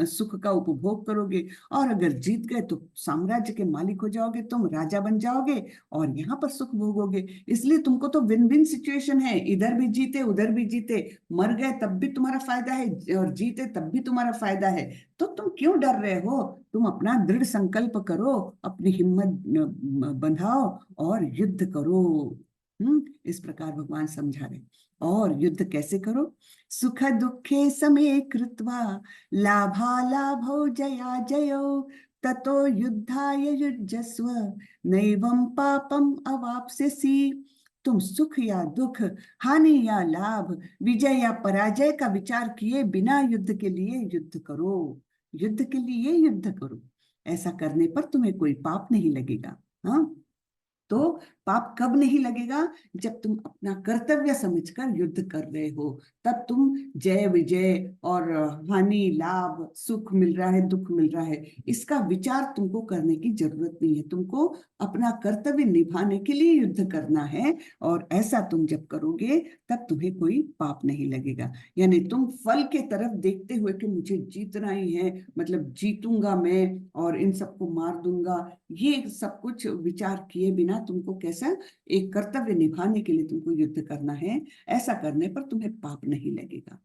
Speaker 1: सुख का उपभोग करोगे, और अगर जीत गए तो साम्राज्य के मालिक हो जाओगे, तुम राजा बन जाओगे और यहाँ पर सुख भोगोगे। इसलिए तुमको तो विन विन सिचुएशन है, इधर भी जीते उधर भी जीते, मर गए तब भी तुम्हारा फायदा है और जीते तब भी तुम्हारा फायदा है। तो तुम क्यों डर रहे हो? तुम अपना दृढ़ संकल्प करो, अपनी हिम्मत बंधाओ और युद्ध करो। इस प्रकार भगवान समझा रहे। और युद्ध कैसे करो? सुख दुखे समे कृत्वा लाभालाभौ जया जयो ततो युद्धाय युज्यस्व नैवं पापम अवाप्स्यसि। तुम सुख या दुख, हानि या लाभ, विजय या पराजय का विचार किए बिना युद्ध के लिए युद्ध करो। युद्ध के लिए युद्ध करो। ऐसा करने पर तुम्हें कोई पाप नहीं लगेगा। हाँ, तो पाप कब नहीं लगेगा? जब तुम अपना कर्तव्य समझकर युद्ध कर रहे हो, तब तुम जय विजय और हानि लाभ, सुख मिल रहा है दुख मिल रहा है, इसका विचार तुमको करने की जरूरत नहीं है। तुमको अपना कर्तव्य निभाने के लिए युद्ध करना है, और ऐसा तुम जब करोगे तब तुम्हें कोई पाप नहीं लगेगा। यानी तुम फल के तरफ देखते हुए कि मुझे जीतना ही है, मतलब जीतूंगा मैं और इन सबको मार दूंगा, ये सब कुछ विचार किए बिना तुमको कैसा एक कर्तव्य निभाने के लिए तुमको युद्ध करना है, ऐसा करने पर तुम्हें पाप नहीं लगेगा।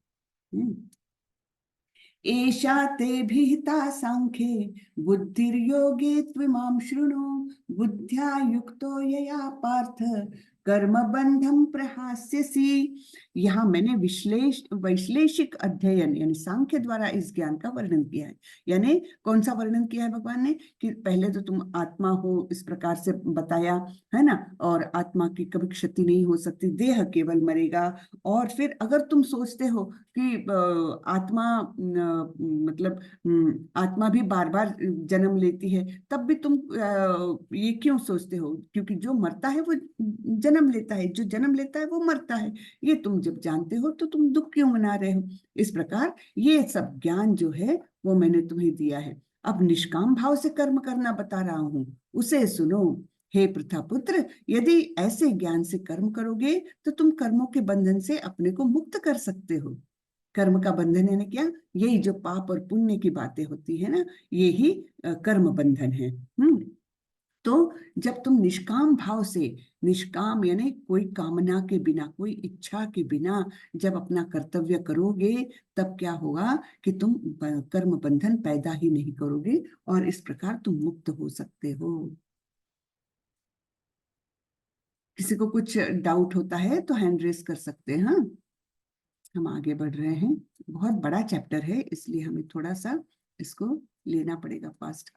Speaker 1: एषा ते विहिता सांख्ये बुद्धिर्योगे त्विमां शृणु बुद्ध्या युक्तो यया पार्थ कर्म बंधम प्रहास्यसि। यहाँ मैंने वैश्लेषिक अध्ययन यानी सांख्य द्वारा इस ज्ञान का वर्णन किया है। यानी कौन सा वर्णन किया है भगवान ने? कि पहले तो तुम आत्मा हो इस प्रकार से बताया है ना, और आत्मा की कभी क्षति नहीं हो सकती, देह केवल मरेगा। और फिर अगर तुम सोचते हो कि आत्मा मतलब आत्मा भी बार बार जन्म लेती है, तब भी तुम ये क्यों सोचते हो? क्योंकि जो मरता है वो जन्म लेता है, जो जन्म लेता है वो मरता है। ये तुम जब जानते हो तो तुम दुख क्यों मना रहे हो? इस प्रकार ये सब ज्ञान जो है वो मैंने तुम्हें दिया है। अब निष्काम भाव से कर्म करना बता रहा हूं, उसे सुनो। हे प्रथापुत्र, यदि ऐसे ज्ञान से कर्म करोगे तो तुम कर्मों के बंधन से अपने को मुक्त कर सकते हो। कर्म का बंधन है ना क्या? यही जो पाप और पुण्य की बातें होती है ना, यही कर्म बंधन है। तो जब तुम निष्काम भाव से, निष्काम यानी कोई कामना के बिना, कोई इच्छा के बिना जब अपना कर्तव्य करोगे, तब क्या होगा कि तुम कर्म बंधन पैदा ही नहीं करोगे, और इस प्रकार तुम मुक्त हो सकते हो। किसी को कुछ डाउट होता है तो हैंड रेस कर सकते हैं। हाँ, हम आगे बढ़ रहे हैं। बहुत बड़ा चैप्टर है, इसलिए हमें थोड़ा सा इसको लेना पड़ेगा फास्ट।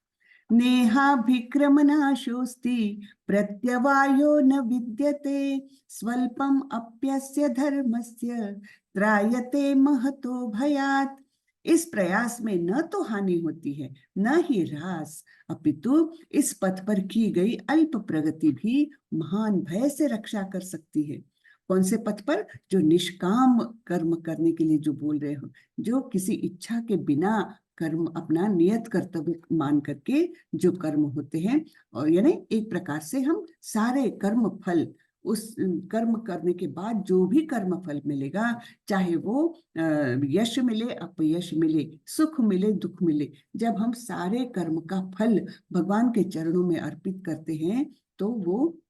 Speaker 1: नेहाभिक्रमनाशोऽस्ति प्रत्यवायो न विद्यते स्वल्पम अप्यस्य धर्मस्य त्रायते महतो भयात्। इस प्रयास में न तो हानि होती है न ही ह्रास, अपितु इस पथ पर की गई अल्प प्रगति भी महान भय से रक्षा कर सकती है। कौन से पथ पर? जो निष्काम कर्म करने के लिए जो बोल रहे हो, जो किसी इच्छा के बिना कर्म अपना नियत कर्तव्य मान करके जो कर्म होते हैं, और यानी एक प्रकार से हम सारे कर्म फल, उस कर्म करने के बाद जो भी कर्म फल मिलेगा, चाहे वो यश मिले अपयश मिले, सुख मिले दुख मिले, जब हम सारे कर्म का फल भगवान के चरणों में अर्पित करते हैं तो वो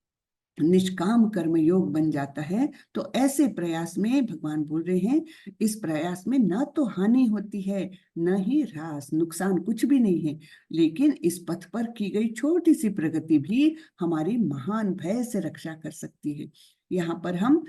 Speaker 1: निष्काम कर्म योग बन जाता है। तो ऐसे प्रयास में भगवान बोल रहे हैं, इस प्रयास में न तो हानि होती है न ही ह्रास, नुकसान कुछ भी नहीं है, लेकिन इस पथ पर की गई छोटी सी प्रगति भी हमारी महान भय से रक्षा कर सकती है। यहाँ पर हम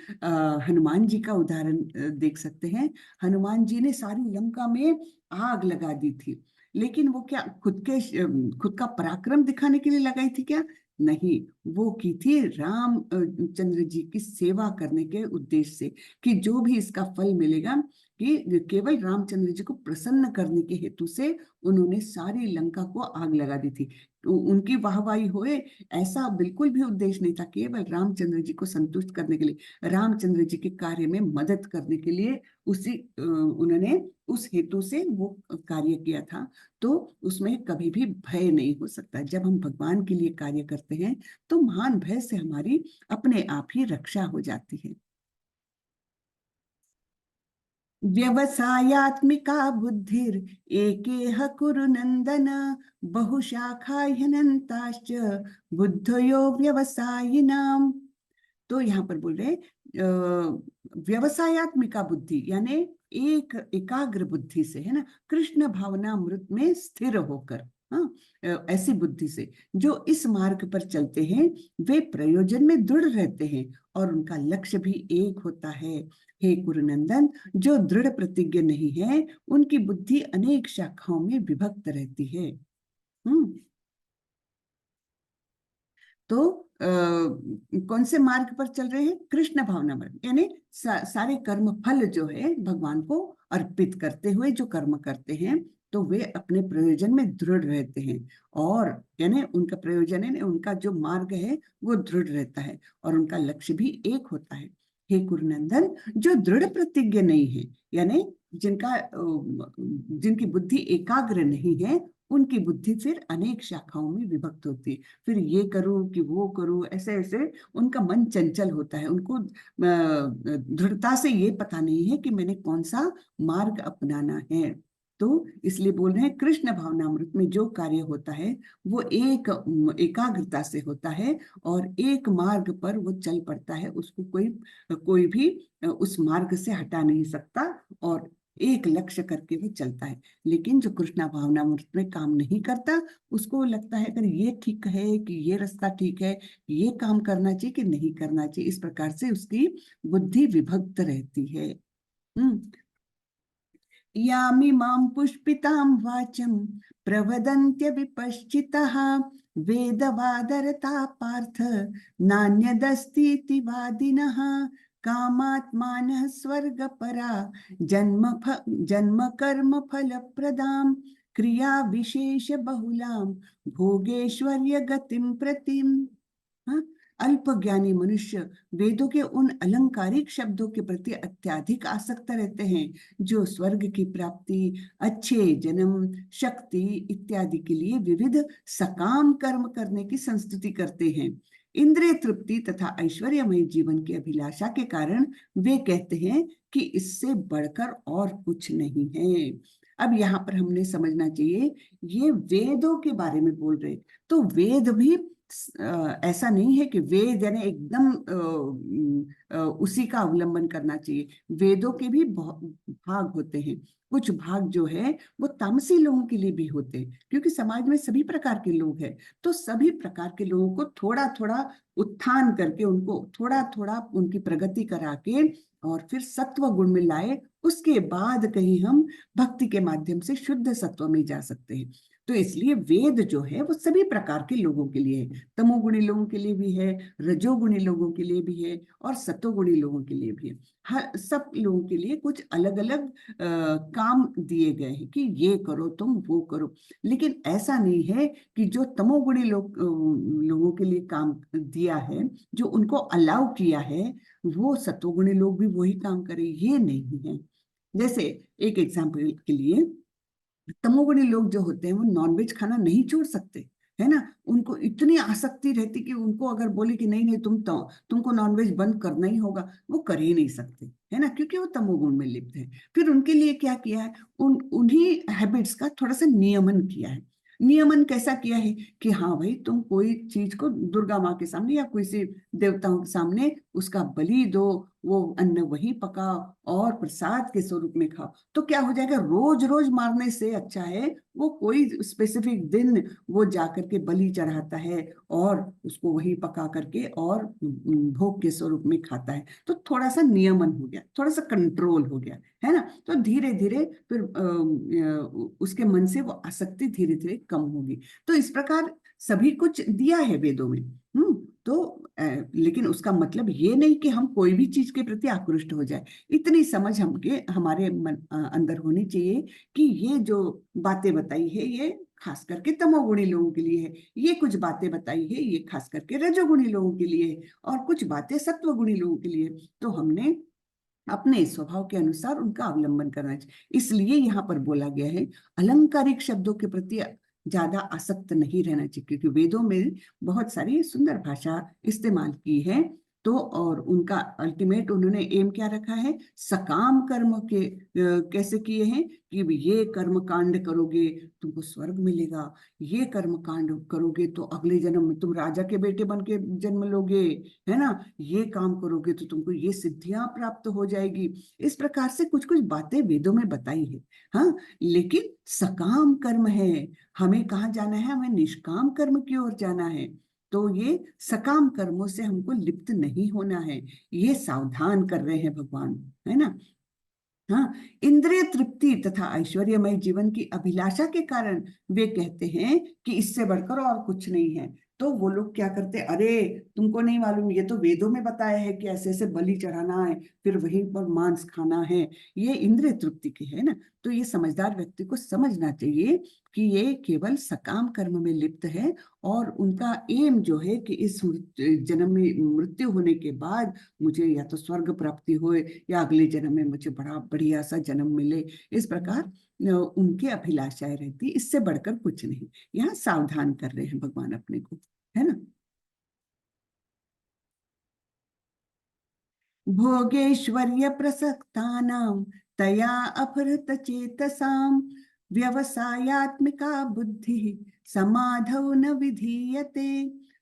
Speaker 1: हनुमान जी का उदाहरण देख सकते हैं। हनुमान जी ने सारी लंका में आग लगा दी थी, लेकिन वो क्या खुद का पराक्रम दिखाने के लिए लगाई थी क्या? नहीं, वो की थी राम चंद्र जी की सेवा करने के उद्देश्य से, कि जो भी इसका फल मिलेगा कि केवल रामचंद्र जी को प्रसन्न करने के हेतु से उन्होंने सारी लंका को आग लगा दी थी। तो उनकी वाहवाही होए ऐसा बिल्कुल भी उद्देश्य नहीं था, केवल रामचंद्र जी को संतुष्ट करने के लिए, रामचंद्र जी के कार्य में मदद करने के लिए उन्होंने उस हेतु से वो कार्य किया था। तो उसमें कभी भी भय नहीं हो सकता। जब हम भगवान के लिए कार्य करते हैं तो महान भय से हमारी अपने आप ही रक्षा हो जाती है। व्यवसायात्मिका बुद्धिर एकेह कुरु नंदन बहुशाखा ह्यनंताश्च बुद्धयो व्यवसायिनाम। तो यहाँ पर बोल रहे व्यवसायत्मिका बुद्धि यानी एक एकाग्र बुद्धि से, है ना, कृष्ण भावनामृत में स्थिर होकर, हाँ, ऐसी बुद्धि से जो इस मार्ग पर चलते हैं वे प्रयोजन में दृढ़ रहते हैं और उनका लक्ष्य भी एक होता है। हे कुरुनंदन, जो दृढ़ प्रतिज्ञ नहीं है उनकी बुद्धि अनेक शाखाओं में विभक्त रहती है। तो कौन से मार्ग पर चल रहे हैं? कृष्ण भावना मार्ग, यानी सारे कर्म फल जो है भगवान को अर्पित करते हुए जो कर्म करते हैं तो वे अपने प्रयोजन में दृढ़ रहते हैं, और यानी उनका प्रयोजन है, उनका जो मार्ग है वो दृढ़ रहता है और उनका लक्ष्य भी एक होता है। हे कुरुनंदन, जो दृढ़ प्रतिज्ञ नहीं है यानी जिनकी बुद्धि एकाग्र नहीं है उनकी बुद्धि फिर अनेक शाखाओं में विभक्त होती है। फिर ये करूं कि वो करूं, ऐसे ऐसे उनका मन चंचल होता है। उनको दृढ़ता से ये पता नहीं है कि मैंने कौन सा मार्ग अपनाना है। तो इसलिए बोल रहे हैं कृष्ण भावनामृत में जो कार्य होता है वो एकाग्रता से होता है और एक मार्ग पर वो चल पड़ता है, उसको कोई भी उस मार्ग से हटा नहीं सकता और एक लक्ष्य करके वो चलता है। लेकिन जो कृष्णा भावनामृत में काम नहीं करता उसको लगता है अगर ये ठीक है कि ये रास्ता ठीक है, ये काम करना चाहिए कि नहीं करना चाहिए, इस प्रकार से उसकी बुद्धि विभक्त रहती है। यामिमां पुष्पितां वाचं प्रवदन्त्य विपश्चितः वेदवादरता पार्थ नान्यदस्तीति वादिनः कामात्मानः स्वर्गपरा जन्म कर्म फलप्रदां क्रिया विशेष बहुलां भोगेश्वर्य गतिं प्रतिम। अल्प ज्ञानी मनुष्य वेदों के उन अलंकारिक शब्दों के प्रति अत्यधिक आसक्त रहते हैं जो स्वर्ग की प्राप्ति, अच्छे जन्म, शक्ति इत्यादि के लिए विविध सकाम कर्म करने की संस्तुति करते हैं। इंद्रिय तृप्ति तथा ऐश्वर्यमय जीवन की अभिलाषा के कारण वे कहते हैं कि इससे बढ़कर और कुछ नहीं है। अब यहाँ पर हमने समझना चाहिए ये वेदों के बारे में बोल रहे, तो वेद भी ऐसा नहीं है कि वेद यानी एकदम उसी का अवलंबन करना चाहिए। वेदों के भी भाग होते हैं। कुछ भाग जो है वो तामसी लोगों के लिए भी होते हैं, क्योंकि समाज में सभी प्रकार के लोग हैं, तो सभी प्रकार के लोगों को थोड़ा थोड़ा उत्थान करके उनको थोड़ा थोड़ा उनकी प्रगति करा के और फिर सत्व गुण में लाए, उसके बाद कहीं हम भक्ति के माध्यम से शुद्ध सत्व में जा सकते हैं। तो इसलिए वेद जो है वो सभी प्रकार के लोगों के लिए है, तमोगुणी लोगों के लिए भी है, रजोगुणी लोगों के लिए भी है और सतोगुणी लोगों के लिए भी है। हर सब लोगों के लिए कुछ अलग अलग काम दिए गए हैं कि ये करो तुम वो करो, लेकिन ऐसा नहीं है कि जो तमोगुणी लोगों के लिए काम दिया है, जो उनको अलाउ किया है, वो सतोगुणी लोग भी वही काम करें, ये नहीं है। जैसे एक एग्जाम्पल के लिए तमोगुणी लोग जो होते हैं वो नॉनवेज खाना नहीं छोड़ सकते, है ना, उनको इतनी आसक्ति रहती कि उनको अगर बोले कि नहीं नहीं तुमको नॉनवेज बंद करना ही होगा, वो कर ही नहीं सकते, है ना, क्योंकि वो तमोगुण में लिप्त है। फिर उनके लिए क्या किया है, उन्हीं हैबिट्स का थोड़ा सा नियमन किया है। नियमन कैसा किया है कि हाँ भाई तुम कोई चीज को दुर्गा माँ के सामने या किसी देवताओं के सामने उसका बलि दो, वो अन्न वही पकाओ और प्रसाद के स्वरूप में खाओ। तो क्या हो जाएगा, रोज रोज मारने से अच्छा है वो कोई स्पेसिफिक दिन वो जाकर के बलि चढ़ाता है और उसको वही पका करके और भोग के स्वरूप में खाता है। तो थोड़ा सा नियमन हो गया, थोड़ा सा कंट्रोल हो गया, है ना। तो धीरे धीरे फिर उसके मन से वो आसक्ति धीरे धीरे कम होगी। तो इस प्रकार सभी कुछ दिया है वेदों में। तो लेकिन उसका मतलब ये नहीं कि हम कोई भी चीज के प्रति आकृष्ट हो जाए। इतनी समझ हमारे अंदर होनी चाहिए कि ये जो बातें बताई है ये खास करके तमोगुणी लोगों के लिए है, ये कुछ बातें बताई है ये खास करके रजोगुणी लोगों के लिए है, और कुछ बातें सत्वगुणी लोगों के लिए। तो हमने अपने स्वभाव के अनुसार उनका अवलंबन करना चाहिए। इसलिए यहाँ पर बोला गया है अलंकारिक शब्दों के प्रति ज्यादा आसक्त नहीं रहना चाहिए, क्योंकि वेदों में बहुत सारी सुंदर भाषा इस्तेमाल की है। तो और उनका अल्टीमेट उन्होंने एम क्या रखा है, सकाम कर्म के कैसे किए हैं कि ये कर्म कांड करोगे तुमको स्वर्ग मिलेगा, ये कर्म कांड करोगे तो अगले जन्म में तुम राजा के बेटे बन के जन्म लोगे, है ना, ये काम करोगे तो तुमको ये सिद्धियां प्राप्त हो जाएगी। इस प्रकार से कुछ कुछ बातें वेदों में बताई है। हाँ, लेकिन सकाम कर्म है, हमें कहाँ जाना है, हमें निष्काम कर्म की ओर जाना है। तो ये सकाम कर्मों से हमको लिप्त नहीं होना है, ये सावधान कर रहे हैं भगवान, है ना। हाँ, इंद्रिय तृप्ति तथा ऐश्वर्यमय जीवन की अभिलाषा के कारण वे कहते हैं कि इससे बढ़कर और कुछ नहीं है। तो वो लोग क्या करते, अरे तुमको नहीं मालूम, ये तो वेदों में बताया है कि ऐसे ऐसे बलि चढ़ाना है, फिर वहीं पर मांस खाना है, ये इंद्रिय तृप्ति के है ना। तो ये समझदार व्यक्ति को समझना चाहिए कि ये केवल सकाम कर्म में लिप्त है, और उनका एम जो है कि इस जन्म में मृत्यु होने के बाद मुझे या तो स्वर्ग प्राप्ति होए या अगले जन्म में मुझे बड़ा बढ़िया सा जन्म मिले। इस प्रकार उनकी अभिलाषाएं रहती, इससे बढ़कर कुछ नहीं। यहाँ सावधान कर रहे हैं भगवान अपने को, है ना। भोगेश्वर्य प्रसक्तानां तया अपहृत चेतसां व्यवसायात्मिका बुद्धि समाधौ न विधीयते।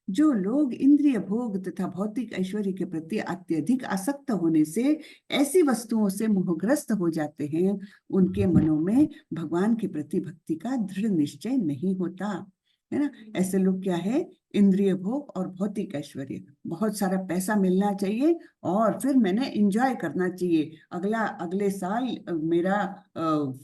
Speaker 1: जो लोग इंद्रिय भोग तथा भौतिक ऐश्वर्य के प्रति अत्यधिक आसक्त होने से ऐसी वस्तुओं से मोहग्रस्त हो जाते हैं, उनके मनों में भगवान के प्रति भक्ति का दृढ़ निश्चय नहीं होता, है ना। ऐसे लोग क्या है, इंद्रिय भोग और भौतिक ऐश्वर्य, बहुत सारा पैसा मिलना चाहिए और फिर मैंने एंजॉय करना चाहिए, अगले साल मेरा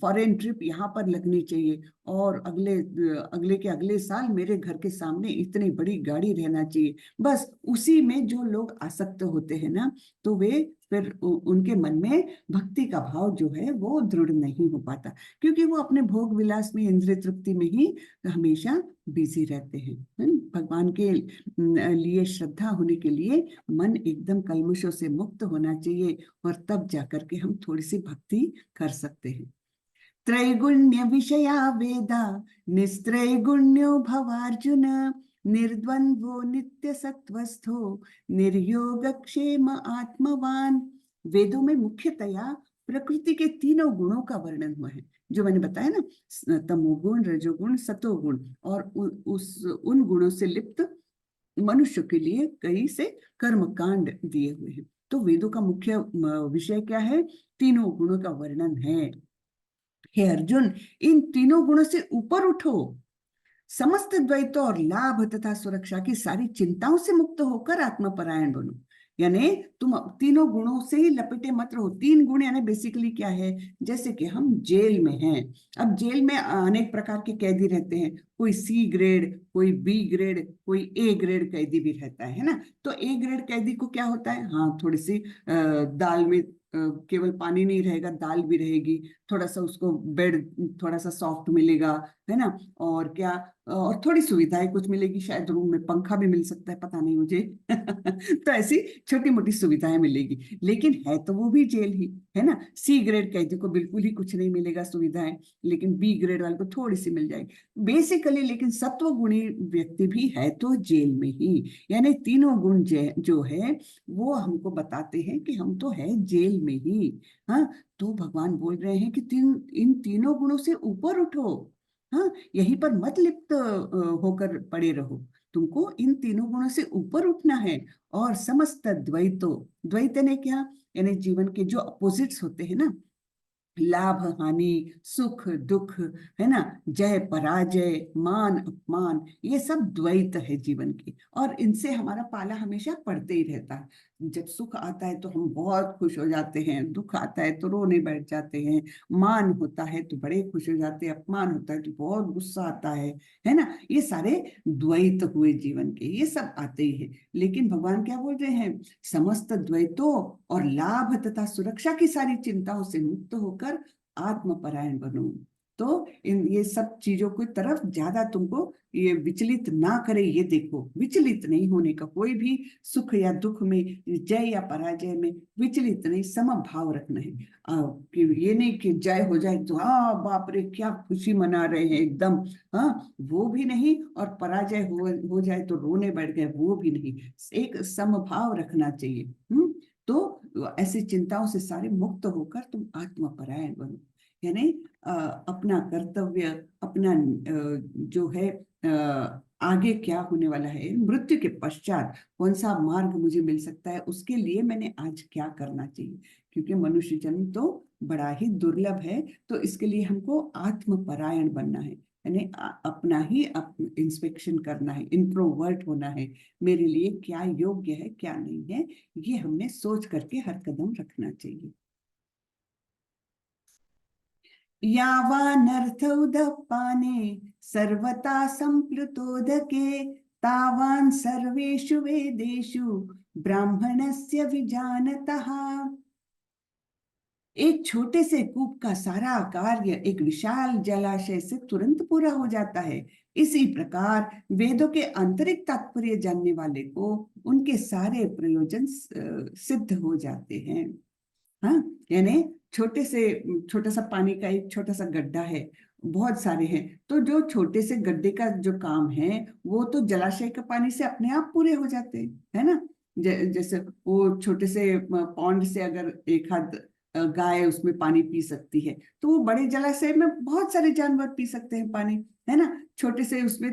Speaker 1: फॉरेन ट्रिप यहाँ पर लगनी चाहिए, और अगले के अगले साल मेरे घर के सामने इतनी बड़ी गाड़ी रहना चाहिए। बस उसी में जो लोग आसक्त होते हैं ना, तो वे फिर उनके मन में भक्ति का भाव जो है वो दृढ़ नहीं हो पाता, क्योंकि वो अपने भोग विलास में इंद्रिय तृप्ति में ही हमेशा बिजी रहते हैं। भगवान के लिए श्रद्धा होने के लिए मन एकदम कल्मशों से मुक्त होना चाहिए, और तब जाकर के हम थोड़ी सी भक्ति कर सकते हैं। त्रैगुण्य विषया वेदा निस्त्रैगुण्यो भवार्जुन निर्द्वंद्वो नित्य सत्वस्थो निर्योगक्षेम आत्मवान। वेदों में मुख्यतया प्रकृति के तीनों गुणों का वर्णन हुआ है, जो मैंने बताया ना, तमोगुण रजोगुण सतोगुण, और उन गुणों से लिप्त मनुष्य के लिए कई से कर्म कांड दिए हुए हैं। तो वेदों का मुख्य विषय क्या है, तीनों गुणों का वर्णन है। हे अर्जुन, इन तीनों गुणों से ऊपर उठो, समस्त द्वैतों और लाभ तथा सुरक्षा की सारी चिंताओं से मुक्त होकर आत्मपरायण बनो। यानी तुम तीनों गुणों से ही लपेटे मत रहो। तीन गुण यानी बेसिकली क्या है, जैसे कि हम जेल में हैं, अब जेल में अनेक प्रकार के कैदी रहते हैं, कोई सी ग्रेड, कोई बी ग्रेड, कोई ए ग्रेड कैदी भी रहता है ना। तो ए ग्रेड कैदी को क्या होता है, हाँ थोड़ी सी दाल में केवल पानी नहीं रहेगा, दाल भी रहेगी, थोड़ा सा उसको बेड थोड़ा सा सॉफ्ट मिलेगा, है ना, और क्या, और थोड़ी सुविधाएं कुछ मिलेगी, शायद रूम में पंखा भी मिल सकता है, पता नहीं मुझे तो ऐसी छोटी मोटी सुविधाएं मिलेगी, लेकिन है तो वो भी जेल ही, है ना। सी ग्रेड कैदी को बिल्कुल ही कुछ नहीं मिलेगा सुविधाएं, लेकिन बी ग्रेड वाले को थोड़ी सी मिल जाएगी बेसिकली। लेकिन सत्व गुणी व्यक्ति भी है तो जेल में ही, यानी तीनों गुण जो है वो हमको बताते हैं कि हम तो है जेल में ही। हाँ, तो भगवान बोल रहे हैं कि इन तीनों गुणों से ऊपर उठो, हाँ, यहीं पर मत लिप्त होकर पड़े रहो, तुमको इन तीनों गुणों से ऊपर उठना है। और समस्त द्वैतों, द्वैत ने क्या, यानी जीवन के जो अपोजिट्स होते हैं ना, लाभ हानि, सुख दुख, है ना, जय पराजय, मान अपमान, ये सब द्वैत है जीवन के, और इनसे हमारा पाला हमेशा पड़ते ही रहता है। जब सुख आता है तो हम बहुत खुश हो जाते हैं, दुख आता है तो रोने बैठ जाते हैं, मान होता है तो बड़े खुश हो जाते हैं, अपमान होता है तो बहुत गुस्सा आता है ना। ये सारे द्वैत हुए जीवन के, ये सब आते ही है। लेकिन भगवान क्या बोल रहे हैं, समस्त द्वैतों और लाभ तथा सुरक्षा की सारी चिंताओं से मुक्त होकर आत्मपरायण बनो। तो इन ये सब चीजों की तरफ ज्यादा तुमको ये विचलित ना करे, ये देखो विचलित नहीं होने का, कोई भी सुख या दुख में, जय या पराजय में विचलित नहीं, समभाव रखना है। कि ये नहीं कि जय हो जाए तो हाँ बाप रे क्या खुशी मना रहे हैं एकदम, हाँ वो भी नहीं, और पराजय हो जाए तो रोने बैठ गए, वो भी नहीं। एक समभाव रखना चाहिए। तो ऐसी चिंताओं से सारे मुक्त होकर तुम आत्मपरायण बनो, यानी अपना कर्तव्य, अपना जो है आगे क्या होने वाला है, मृत्यु के पश्चात कौन सा मार्ग मुझे मिल सकता है, उसके लिए मैंने आज क्या करना चाहिए। क्योंकि मनुष्य जन्म तो बड़ा ही दुर्लभ है, तो इसके लिए हमको आत्मपरायण बनना है, यानी अपना ही इंस्पेक्शन करना है, इंट्रोवर्ट होना है, मेरे लिए क्या योग्य है क्या नहीं है, ये हमने सोच करके हर कदम रखना चाहिए। यावानर्थौदपाने सर्वथा संप्लुतोदके तावान् सर्वेषु वेदेषु ब्राह्मणस्य विजानतः। एक छोटे से कूप का सारा कार्य एक विशाल जलाशय से तुरंत पूरा हो जाता है। इसी प्रकार वेदों के आंतरिक तात्पर्य जानने वाले को उनके सारे प्रयोजन सिद्ध हो जाते हैं। हाँ, यानी छोटा सा पानी का एक छोटा सा गड्ढा है, बहुत सारे हैं, तो जो छोटे से गड्ढे का जो काम है वो तो जलाशय के पानी से अपने आप पूरे हो जाते हैं, है ना। जैसे वो छोटे से पॉन्ड से अगर एक हाथ गाय उसमें पानी पी सकती है, तो वो बड़े जलाशय में बहुत सारे जानवर पी सकते हैं पानी, है ना। छोटे से उसमें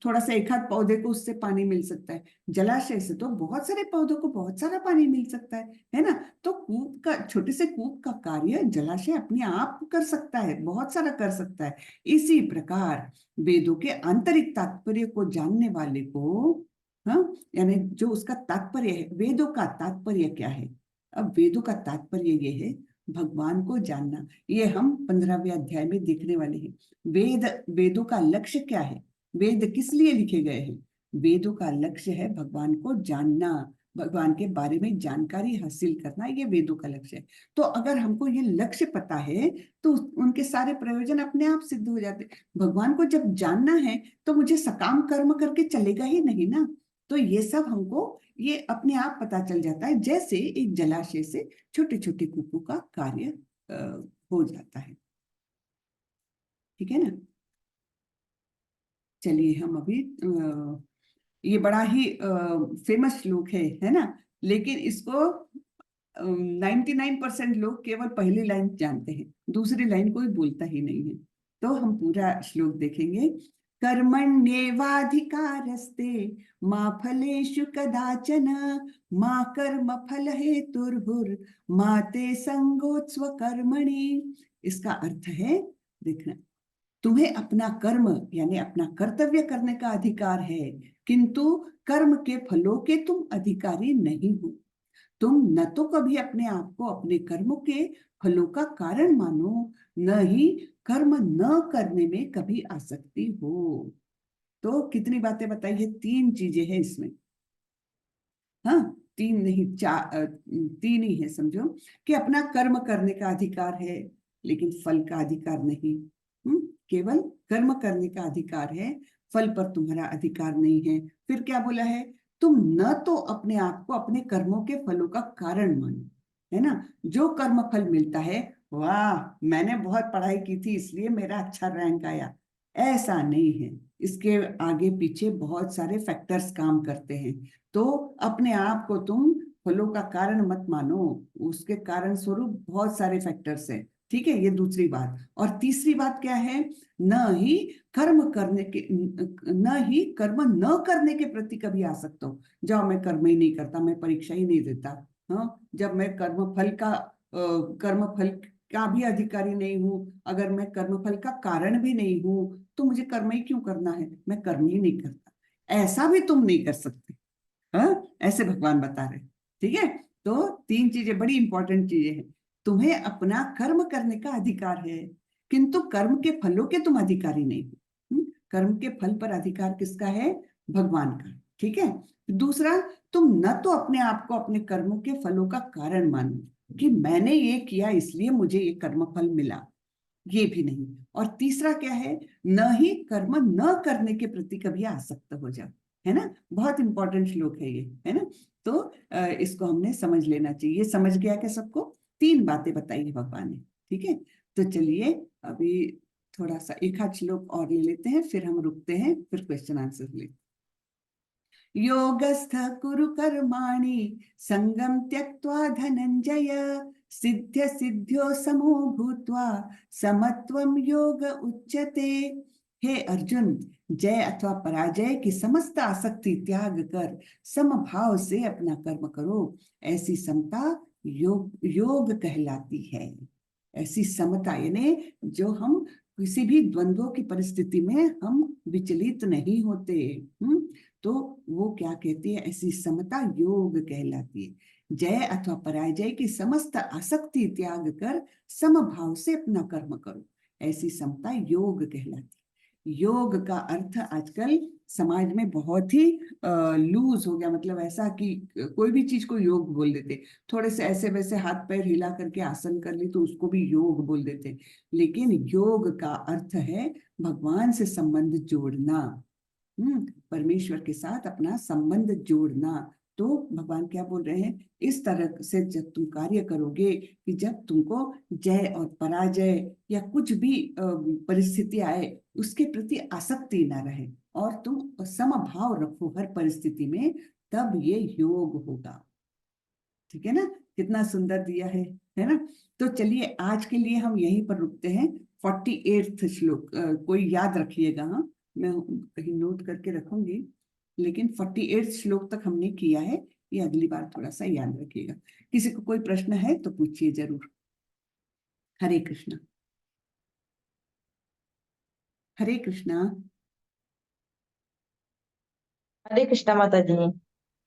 Speaker 1: थोड़ा सा एक हाथ पौधे को उससे पानी मिल सकता है, जलाशय से तो बहुत सारे पौधों को बहुत सारा पानी मिल सकता है ना। तो कूप का, छोटे से कूप का कार्य जलाशय अपने आप कर सकता है, बहुत सारा कर सकता है। इसी प्रकार वेदों के आंतरिक तात्पर्य को जानने वाले को, हाँ, यानी जो उसका तात्पर्य है, वेदों का तात्पर्य क्या है। अब वेदों का तात्पर्य ये है भगवान को जानना, ये हम 15वें अध्याय में देखने वाले हैं। वेदों का लक्ष्य क्या है, वेद किस लिए लिखे गए हैं। वेदों का लक्ष्य है भगवान को जानना, भगवान के बारे में जानकारी हासिल करना, ये वेदों का लक्ष्य है। तो अगर हमको ये लक्ष्य पता है तो उनके सारे प्रयोजन अपने आप सिद्ध हो जाते। भगवान को जब जानना है तो मुझे सकाम कर्म करके चलेगा ही नहीं ना। तो ये सब हमको ये अपने आप पता चल जाता है, जैसे एक जलाशय से छोटे छोटे कूपों का कार्य हो जाता है। ठीक है ना। चलिए हम अभी ये बड़ा ही फेमस श्लोक है ना, लेकिन इसको 99% लोग केवल पहली लाइन जानते हैं, दूसरी लाइन कोई बोलता ही नहीं है। तो हम पूरा श्लोक देखेंगे। कर्मण्येवाधिकारस्ते मा फलेषु कदाचन मा कर्म फल हेतुर्भुर्मा ते संगोत्स्व कर्मणि। इसका अर्थ है, देखना, तुम्हें अपना कर्म यानी अपना कर्तव्य करने का अधिकार है, किंतु कर्म के फलों के तुम अधिकारी नहीं हो। तुम न तो कभी अपने आप को अपने कर्मों के फलों का कारण मानो, न ही कर्म न करने में कभी आसक्ति हो। तो कितनी बातें बताई है, 3 चीजें हैं इसमें। हाँ, 3 नहीं, 3 ही है समझो, कि अपना कर्म करने का अधिकार है लेकिन फल का अधिकार नहीं। केवल कर्म करने का अधिकार है, फल पर तुम्हारा अधिकार नहीं है। फिर क्या बोला है, तुम न तो अपने आप को अपने कर्मों के फलों का कारण मानो, है ना। जो कर्म फल मिलता है, वाह मैंने बहुत पढ़ाई की थी इसलिए मेरा अच्छा रैंक आया, ऐसा नहीं है। इसके आगे पीछे बहुत सारे फैक्टर्स काम करते हैं। तो अपने आप को तुम फलों का कारण मत मानो, उसके कारण स्वरूप बहुत सारे फैक्टर्स हैं। ठीक है, ये दूसरी बात। और तीसरी बात क्या है, न ही कर्म करने के, न ही कर्म न करने के प्रति कभी आसक्त हो जाओ, मैं कर्म ही नहीं करता, मैं परीक्षा ही नहीं देता। हाँ, जब मैं कर्म फल का भी अधिकारी नहीं हूँ, अगर मैं कर्मफल का कारण भी नहीं हूँ, तो मुझे कर्म ही क्यों करना है, मैं कर्म ही नहीं करता, ऐसा भी तुम नहीं कर सकते। हाँ, ऐसे भगवान बता रहे। ठीक है, तो तीन चीजें बड़ी इंपॉर्टेंट चीजें हैं। तुम्हें अपना कर्म करने का अधिकार है, किंतु कर्म के फलों के तुम अधिकारी नहीं हो। कर्म के फल पर अधिकार किसका है, भगवान का। ठीक है, दूसरा, तुम न तो अपने आप को अपने कर्मों के फलों का कारण मानो कि मैंने ये किया इसलिए मुझे ये कर्म फल मिला, ये भी नहीं। और तीसरा क्या है, न ही कर्म न करने के प्रति कभी आसक्त हो जाओ। है ना, बहुत इंपॉर्टेंट श्लोक है ये, है ना। तो इसको हमने समझ लेना चाहिए। ये समझ गया कि सबको तीन बातें बताई है भगवान ने। ठीक है, तो चलिए अभी थोड़ा सा एक आध श्लोक और ले लेते हैं, फिर हम रुकते हैं, फिर क्वेश्चन आंसर लेते। योगस्थ कुरु कर्माणि संगम त्यक्त्वा धनंजय सिद्ध्य सिद्ध्यो समो भूत्वा समत्वम योग उच्यते। हे अर्जुन, जय अथवा पराजय की समस्त आसक्ति त्याग कर समभाव से अपना कर्म करो, ऐसी समता योग योग कहलाती है। ऐसी समता यानी जो हम किसी भी द्वंद्वों की परिस्थिति में हम विचलित नहीं होते। तो वो क्या कहती है, ऐसी समता योग कहलाती है। जय अथवा पराजय की समस्त आसक्ति त्याग कर समभाव से अपना कर्म करो, ऐसी समता योग कहलाती है। योग का अर्थ आजकल समाज में बहुत ही लूज हो गया, मतलब ऐसा कि कोई भी चीज को योग बोल देते, थोड़े से ऐसे वैसे हाथ पैर हिला करके आसन कर ली तो उसको भी योग बोल देते। लेकिन योग का अर्थ है भगवान से संबंध जोड़ना, परमेश्वर के साथ अपना संबंध जोड़ना। तो भगवान क्या बोल रहे हैं, इस तरह से जब तुम कार्य करोगे कि जब तुमको जय और पराजय या कुछ भी परिस्थिति आए उसके प्रति आसक्ति ना रहे और तुम समभाव रखो हर परिस्थिति में, तब ये योग होगा। ठीक है ना, कितना सुंदर दिया है ना। तो चलिए आज के लिए हम यहीं पर रुकते हैं। 48वां श्लोक कोई याद रखिएगा, हाँ मैं कहीं नोट करके रखूंगी, लेकिन 48 श्लोक तक हमने किया है, ये अगली बार थोड़ा सा याद रखिएगा। किसी को कोई प्रश्न है तो पूछिए जरूर। हरे कृष्णा, हरे कृष्णा,
Speaker 4: हरे कृष्णा माता जी।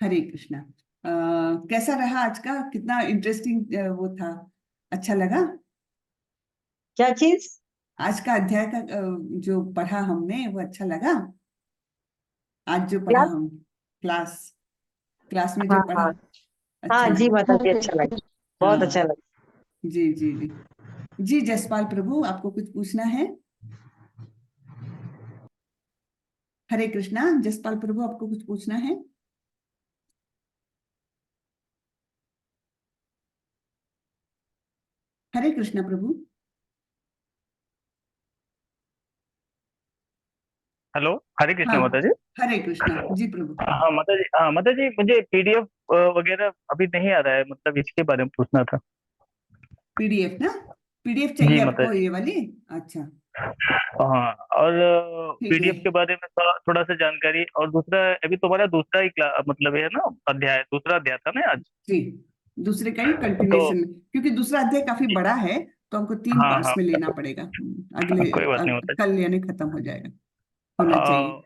Speaker 1: हरे कृष्णा। कैसा रहा आज का, कितना इंटरेस्टिंग वो था, अच्छा लगा?
Speaker 4: क्या चीज?
Speaker 1: आज का अध्याय का जो पढ़ा हमने वो अच्छा लगा? आज जो पढ़ा
Speaker 4: क्या?
Speaker 1: हम क्लास क्लास में जो
Speaker 4: हाँ
Speaker 1: पढ़ा,
Speaker 4: हाँ
Speaker 1: अच्छा
Speaker 4: हाँ जी
Speaker 1: लगा?
Speaker 4: माता जी, अच्छा लगा, बहुत
Speaker 1: हाँ,
Speaker 4: अच्छा लगा।
Speaker 1: जी जी जी। जी जसपाल प्रभु, आपको कुछ पूछना है? हरे कृष्णा, जसपाल प्रभु आपको कुछ पूछना है? हरे कृष्णा प्रभु।
Speaker 3: हेलो, हरे कृष्ण
Speaker 1: हाँ,
Speaker 3: माता जी।
Speaker 1: हरे कृष्णा जी प्रभु।
Speaker 3: हाँ माता जी, हाँ माता जी, मुझे पीडीएफ वगैरह अभी नहीं आ रहा है, मतलब इसके बारे में पूछना था।
Speaker 1: पीडीएफ ना, पीडीएफ
Speaker 3: जी
Speaker 1: चाहिए
Speaker 3: माता
Speaker 1: आपको
Speaker 3: जी।
Speaker 1: ये वाली? अच्छा,
Speaker 3: हाँ, और
Speaker 1: ठीक है।
Speaker 3: पीडीएफ के बारे में थोड़ा थोड़ा सा जानकारी, और दूसरा अभी तुम्हारा दूसरा ही मतलब है ना, अध्याय, दूसरा अध्याय था ना आज।
Speaker 1: जी, दूसरे का ही
Speaker 3: तो
Speaker 1: कंटिन्यूएशन में, क्योंकि दूसरा अध्याय काफी
Speaker 3: जी,
Speaker 1: बड़ा है तो हमको तीन
Speaker 3: हाँ
Speaker 1: पार्ट्स
Speaker 3: हाँ,
Speaker 1: में लेना पड़ेगा।
Speaker 3: कोई बात नहीं माता जी।
Speaker 1: कल यानी खत्म हो जाएगा, होना चाहिए।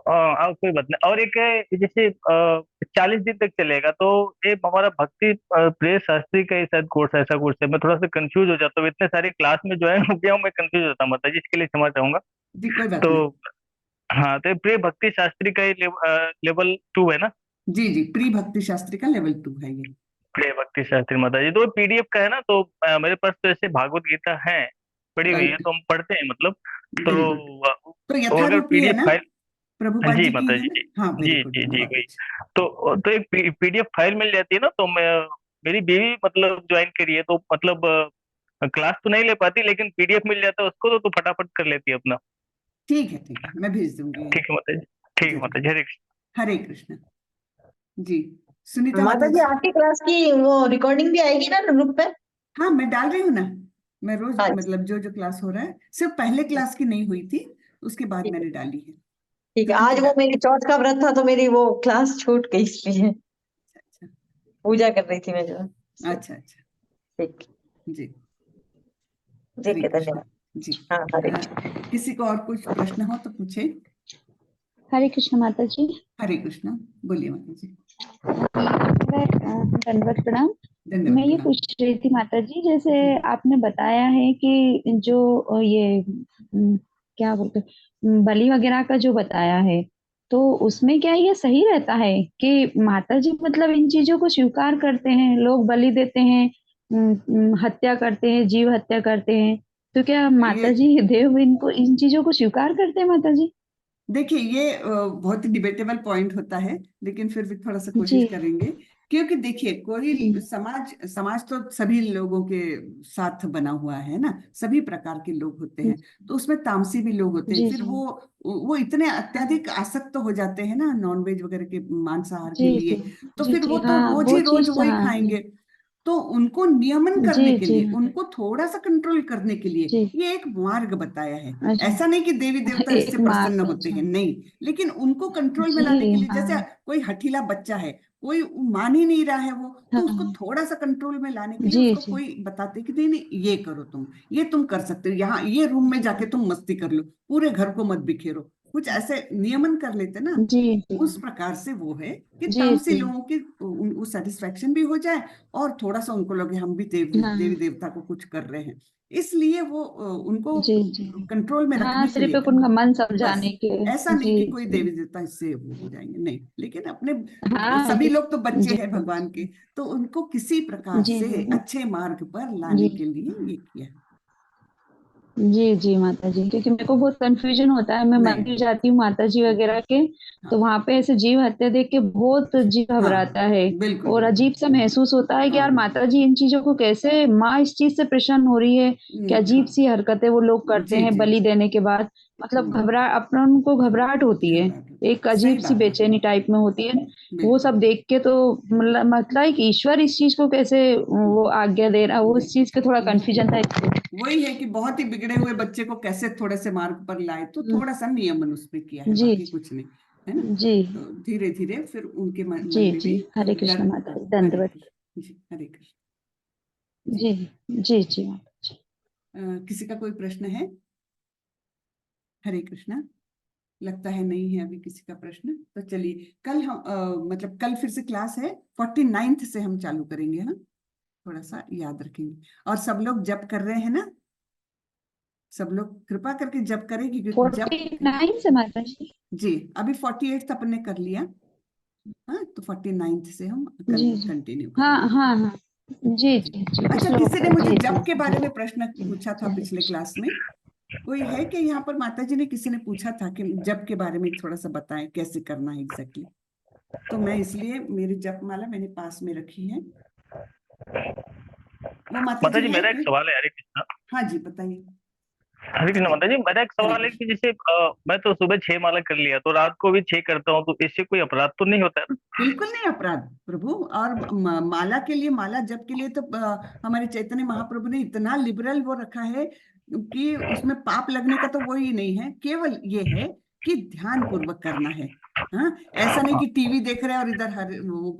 Speaker 3: और कोई बात नहीं, और एक है जैसे 40 दिन तक चलेगा, तो ये हमारा भक्ति प्रिय शास्त्री का ही शायद कोर्स, ऐसा कोर्स है। मैं थोड़ा सा कंफ्यूज हो जाता हूँ, इतने सारे क्लास में ज्वाइन हो गया हूँ, मैं कंफ्यूज होता हूँ माता जी, इसके लिए क्षमा चाहूंगा।
Speaker 1: जी कोई बात
Speaker 3: तो
Speaker 1: नहीं।
Speaker 3: हाँ, तो ये प्रिय भक्ति शास्त्री का ही लेवल 2 है ना?
Speaker 1: जी जी, प्री भक्ति शास्त्री का लेवल 2 है ये।
Speaker 3: प्रिय भक्ति शास्त्री माता जी, तो पीडीएफ का है ना, तो मेरे पास तो ऐसे भागवत गीता है, पढ़ी हुई है, तो हम पढ़ते हैं मतलब।
Speaker 1: Very good.
Speaker 3: तो
Speaker 1: तो
Speaker 3: वो अगर
Speaker 1: यथारूपी है
Speaker 3: पीडीएफ
Speaker 1: ना,
Speaker 3: फाइल,
Speaker 1: प्रभुपाद
Speaker 3: जी
Speaker 1: जी की
Speaker 3: माता
Speaker 1: है
Speaker 3: जी,
Speaker 1: ना?
Speaker 3: जी
Speaker 1: हाँ, वेरी
Speaker 3: जी
Speaker 1: गुड,
Speaker 3: जी जी,
Speaker 1: बहुत
Speaker 3: वही।
Speaker 1: अच्छा।
Speaker 3: तो एक पीडीएफ फाइल मिल जाती है ना, तो मैं, मेरी बीवी मतलब ज्वाइन करी है, तो मतलब क्लास तो नहीं ले पाती, लेकिन पीडीएफ मिल जाता है उसको, तो फटाफट कर लेती है अपना।
Speaker 1: ठीक है, मैं भेज दूंगी ये,
Speaker 3: ठीक है माता जी, ठीक है
Speaker 1: जरूर।
Speaker 3: माता जी, हरे कृष्ण।
Speaker 1: हरे कृष्ण जी। सुनीता
Speaker 4: माता
Speaker 1: माता
Speaker 4: जी,
Speaker 1: जी।
Speaker 4: आपकी क्लास की वो रिकॉर्डिंग भी आएगी ना ग्रुप पे?
Speaker 1: हाँ, मैं डाल रही हूँ ना, मैं रोज
Speaker 4: हाँ जी,
Speaker 1: मतलब जो जो क्लास हो रहा है, सिर्फ पहले क्लास की नहीं हुई थी, उसके बाद
Speaker 4: ठीक है।
Speaker 1: मैंने डाली है।
Speaker 4: ठीक है,
Speaker 1: तुरंत ही
Speaker 4: आज वो
Speaker 1: डाल।
Speaker 4: मेरी चौथ का व्रत था तो मेरी वो क्लास छूट गई, इसलिए
Speaker 1: अच्छा
Speaker 4: पूजा कर रही थी मैं जो।
Speaker 1: अच्छा अच्छा अच्छा,
Speaker 4: ठीक।
Speaker 1: जी।
Speaker 4: जी
Speaker 1: हरे
Speaker 4: के
Speaker 1: कृष्ण
Speaker 4: धन्यवाद।
Speaker 1: जी।
Speaker 4: हाँ, हरे कृष्ण।
Speaker 1: किसी को और कुछ प्रश्न हो तो पूछे।
Speaker 2: हरे कृष्ण माता जी।
Speaker 1: हरे कृष्ण, बोलिए माता जी।
Speaker 2: दंडवत प्रणाम।
Speaker 1: धन्यवाद,
Speaker 2: मैं ये
Speaker 1: प्रणाम।
Speaker 2: पूछ रही थी माता जी, जैसे
Speaker 1: जी
Speaker 2: आपने बताया है कि जो ये क्या बोलते बलि वगैरह का जो बताया है, तो उसमें क्या ये सही रहता है कि माता जी मतलब इन चीजों को स्वीकार करते हैं, लोग बलि देते हैं, हत्या करते हैं, जीव हत्या करते हैं, तो क्या
Speaker 1: ये
Speaker 2: माता जी देव इनको इन चीजों को स्वीकार करते हैं माता जी?
Speaker 1: देखिए, ये बहुत ही डिबेटेबल पॉइंट होता है, लेकिन फिर भी थोड़ा सा कोशिश
Speaker 2: जी
Speaker 1: करेंगे। क्योंकि देखिए, कोई समाज समाज तो सभी लोगों के साथ बना हुआ है ना, सभी प्रकार के लोग होते हैं, तो उसमें तामसी भी लोग होते हैं।
Speaker 2: जी
Speaker 1: फिर
Speaker 2: जी
Speaker 1: वो इतने अत्यधिक आसक्त हो जाते हैं ना नॉनवेज वगैरह के, मांसाहार के
Speaker 2: जी
Speaker 1: लिए।
Speaker 2: जी
Speaker 1: तो
Speaker 2: जी
Speaker 1: फिर
Speaker 2: जी
Speaker 1: वो तो
Speaker 2: हाँ,
Speaker 1: रोज
Speaker 2: वो
Speaker 1: ही रोज
Speaker 2: चीज
Speaker 1: वही
Speaker 2: हाँ।
Speaker 1: खाएंगे। तो उनको नियमन करने
Speaker 2: जी
Speaker 1: के
Speaker 2: जी
Speaker 1: लिए,
Speaker 2: माता
Speaker 1: उनको थोड़ा सा कंट्रोल करने के लिए
Speaker 2: जी।
Speaker 1: ये एक मार्ग बताया है।
Speaker 2: अच्छा,
Speaker 1: ऐसा नहीं कि देवी देवता इससे
Speaker 2: एक
Speaker 1: प्रसन्न
Speaker 2: मार्ग,
Speaker 1: होते
Speaker 2: अच्छा।
Speaker 1: हैं, नहीं, लेकिन उनको कंट्रोल में लाने के
Speaker 2: जी
Speaker 1: लिए, जैसे
Speaker 2: हाँ
Speaker 1: कोई हठीला बच्चा है, कोई मान ही नहीं रहा है वो, तो उसको
Speaker 2: हाँ।
Speaker 1: थोड़ा सा कंट्रोल में लाने के लिए
Speaker 2: जी
Speaker 1: उसको
Speaker 2: जी
Speaker 1: कोई बताते कि नहीं नहीं, ये करो, ये तुम कर सकते हो, यहाँ ये रूम में जाके
Speaker 2: जी
Speaker 1: तुम मस्ती कर लो, पूरे घर को मत बिखेरो, कुछ ऐसे नियमन कर लेते ना।
Speaker 2: जी जी
Speaker 1: उस प्रकार से वो है कि
Speaker 2: जी
Speaker 1: तामसी
Speaker 2: जी
Speaker 1: लोगों की वो सेटिस्फेक्शन भी हो जाए, और थोड़ा सा उनको लगे हम भी देवी
Speaker 2: हाँ
Speaker 1: देवता को कुछ कर रहे हैं, इसलिए वो उनको
Speaker 2: जी जी
Speaker 1: कंट्रोल में
Speaker 2: हाँ,
Speaker 1: रखने के
Speaker 2: सिर्फ
Speaker 1: लिए
Speaker 2: एक उनका मन
Speaker 1: बस।
Speaker 2: समझाने के।
Speaker 1: ऐसा नहीं
Speaker 2: जी
Speaker 1: कि कोई
Speaker 2: जी
Speaker 1: देवी देवता इससे वो हो जाएंगे, नहीं, लेकिन अपने
Speaker 2: हाँ
Speaker 1: सभी
Speaker 2: जी
Speaker 1: लोग तो बच्चे
Speaker 2: जी
Speaker 1: हैं भगवान के, तो उनको किसी प्रकार
Speaker 2: जी
Speaker 1: से
Speaker 2: जी
Speaker 1: अच्छे मार्ग पर
Speaker 2: जी
Speaker 1: लाने के लिए ये किया है।
Speaker 2: जी जी माता जी, क्योंकि मेरे को बहुत कंफ्यूजन होता है, मैं
Speaker 1: नहीं,
Speaker 2: मंदिर जाती हूँ माता जी वगैरह के, तो
Speaker 1: हाँ
Speaker 2: वहां पे ऐसे जीव हत्या देख के बहुत जी
Speaker 1: हाँ,
Speaker 2: घबराता है।
Speaker 1: बिल्कुल
Speaker 2: और
Speaker 1: बिल्कुल।
Speaker 2: अजीब सा महसूस होता है कि यार
Speaker 1: हाँ,
Speaker 2: माता जी इन चीजों को कैसे, माँ इस चीज से प्रसन्न हो रही है, क्या अजीब
Speaker 1: हाँ,
Speaker 2: सी हरकतें वो लोग करते
Speaker 1: जी
Speaker 2: हैं
Speaker 1: जी,
Speaker 2: बलि देने के बाद। मतलब
Speaker 1: हम्म,
Speaker 2: अपना उनको घबराहट होती है,
Speaker 1: घबराहट होती,
Speaker 2: एक अजीब
Speaker 1: सही
Speaker 2: सी
Speaker 1: बात है,
Speaker 2: बेचैनी टाइप में होती है। वो
Speaker 1: बिल्कुल।
Speaker 2: सब देख के तो मतलब है कि ईश्वर इस चीज को कैसे वो आज्ञा दे रहा है, वो इस चीज के थोड़ा
Speaker 1: नहीं,
Speaker 2: कंफ्यूजन था इसलिए।
Speaker 1: वही है कि बहुत ही बिगड़े हुए बच्चे को कैसे थोड़े से मार्ग पर लाए, तो
Speaker 2: हम्म,
Speaker 1: थोड़ा सा नियमन उसमें किया है,
Speaker 2: जी
Speaker 1: बाकी कुछ नहीं, है ना।
Speaker 2: जी
Speaker 1: तो धीरे धीरे फिर उनके
Speaker 2: जी
Speaker 1: मन में
Speaker 2: जी
Speaker 1: भी
Speaker 2: हरे
Speaker 1: डर।
Speaker 2: कृष्ण माता जी,
Speaker 1: हरे
Speaker 2: दंडवत।
Speaker 1: कृष्ण जी, हरे कृष्ण जी।
Speaker 2: जी जी जी माता जी।
Speaker 1: किसी का कोई प्रश्न है? हरे कृष्णा। लगता है नहीं है अभी किसी का प्रश्न, तो चलिए कल हम मतलब कल फिर से क्लास है, 49th से हम चालू करेंगे, हाँ, थोड़ा सा याद रखेंगे। और सब लोग जप कर रहे हैं ना, सब लोग कृपा करके जप करेंगे, क्योंकि जप
Speaker 2: 49 से माता जी।
Speaker 1: जी, अभी 48th अपन ने कर लिया, हाँ, तो 49th से हम कल
Speaker 2: जी जी
Speaker 1: कंटिन्यू
Speaker 2: हाँ
Speaker 1: करेंगे।
Speaker 2: हाँ हाँ। जी
Speaker 1: जी।
Speaker 2: जी जी
Speaker 1: अच्छा,
Speaker 2: पिछले
Speaker 1: किसी ने मुझे
Speaker 2: जी जी
Speaker 1: जप के
Speaker 2: जी
Speaker 1: बारे में प्रश्न
Speaker 2: जी
Speaker 1: पूछा था
Speaker 2: जी हरे
Speaker 1: पिछले
Speaker 2: कृष्ण।
Speaker 1: क्लास में। कोई है कि यहाँ पर माता जी ने, किसी ने पूछा था कि जप के बारे में थोड़ा सा बताएं कैसे करना है एग्जैक्टली, तो मैं इसलिए मेरी जप माला मैंने पास में रखी है। वो माता
Speaker 3: माता
Speaker 1: जी
Speaker 3: जी
Speaker 1: है
Speaker 3: मेरा एक
Speaker 1: कोई?
Speaker 3: सवाल है, हरे कृष्णा।
Speaker 1: हाँ जी, बताइए
Speaker 3: हरे कृष्णा
Speaker 1: बताइए।
Speaker 3: माता जी, मेरा एक
Speaker 1: हरे
Speaker 3: सवाल है
Speaker 1: कृष्ण।
Speaker 3: कि जैसे मैं तो सुबह 6 माला कर लिया, तो रात को भी 6 करता हूँ, तो इससे कोई अपराध तो नहीं होता है ना?
Speaker 1: बिल्कुल नहीं अपराध प्रभु। और माला के लिए, माला जप के लिए तो हमारे चैतन्य महाप्रभु ने इतना लिबरल वो रखा है कि उसमें पाप लगने का तो वो ही नहीं है, केवल ये है कि ध्यान पूर्वक करना है। हाँ, ऐसा नहीं कि टीवी देख रहे हैं और इधर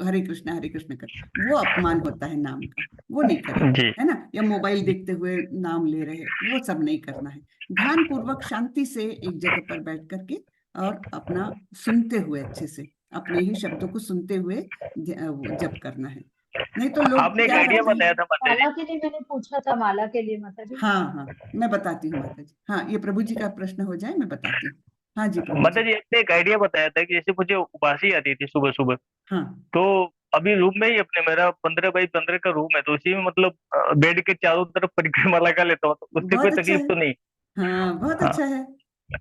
Speaker 1: हरे कृष्ण कर, वो अपमान होता है नाम का, वो नहीं करें,
Speaker 3: जी
Speaker 1: है ना, या मोबाइल देखते हुए नाम ले रहे, वो सब नहीं करना है। ध्यान पूर्वक शांति से एक जगह पर बैठ करके, और अपना सुनते हुए, अच्छे से अपने ही शब्दों को सुनते हुए वो जप करना है। नहीं तो लोग
Speaker 3: आपने एक
Speaker 1: क्या
Speaker 3: आइडिया
Speaker 1: करते हैं।
Speaker 3: बताया था माता जी।
Speaker 5: माला के लिए मैंने पूछा था, माला के लिए माता जी।
Speaker 1: हाँ हाँ, मैं बताती हूँ माता जी, हाँ, ये प्रभु जी का प्रश्न हो जाए मैं बताती हूँ। हाँ जी प्रभु
Speaker 3: माता
Speaker 1: जी।
Speaker 3: जी, आपने एक आइडिया बताया था कि जैसे मुझे उबासी आती थी सुबह सुबह,
Speaker 1: हाँ
Speaker 3: तो अभी रूम में ही अपने, मेरा 15 बाई 15 का रूम है, तो उसी में मतलब बेड के चारों तरफ परिक्रमा लगा लेता हूँ, तो उससे कोई
Speaker 1: बहुत अच्छा
Speaker 3: तकलीफ
Speaker 1: है।
Speaker 3: तो नहीं?
Speaker 1: हाँ, बहुत
Speaker 3: हाँ,
Speaker 1: अच्छा है,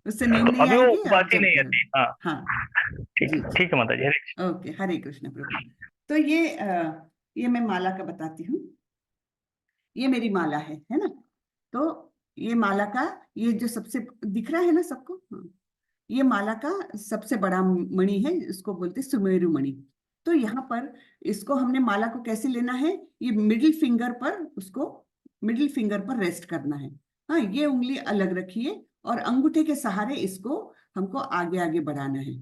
Speaker 1: उससे नींद
Speaker 3: तो
Speaker 1: नहीं
Speaker 3: अभी वो
Speaker 1: आएगी, आप
Speaker 3: उबासी नहीं
Speaker 1: जल्दी हो।
Speaker 3: आती। हाँ,
Speaker 1: हाँ
Speaker 3: ठीक
Speaker 1: जी
Speaker 3: है,
Speaker 1: जी।
Speaker 3: ठीक है माता जी, हरे कृष्ण।
Speaker 1: ओके, हरे कृष्ण प्रभु। तो ये मैं माला का बताती हूँ। ये मेरी माला है ना। तो ये माला का, ये जो सबसे दिख रहा है ना सबको, हाँ, ये माला का सबसे बड़ा मणि है, इसको बोलते हैं सुमेरु मणि। तो यहाँ पर इसको हमने माला को कैसे लेना है, ये मिडिल फिंगर पर, उसको मिडिल फिंगर पर रेस्ट करना है। हाँ, ये उंगली अलग रखिए, और अंगूठे के सहारे इसको हमको आगे आगे बढ़ाना है।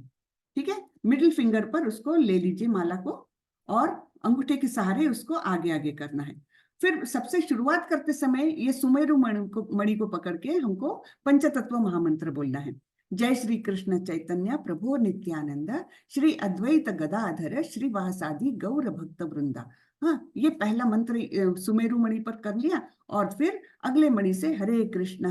Speaker 1: ठीक है, मिडिल फिंगर पर उसको ले लीजिए माला को, और अंगूठे के सहारे उसको आगे आगे करना है। फिर सबसे शुरुआत करते समय ये सुमेरु मणि को पकड़ के हमको पंचतत्व महामंत्र बोलना है। जय श्री कृष्ण चैतन्य प्रभु नित्यानंद श्री अद्वैत गदाधर श्रीवासादि गौर भक्त वृंदा। हाँ, ये पहला मंत्र सुमेरु मणि पर कर लिया, और फिर अगले मणि से हरे कृष्ण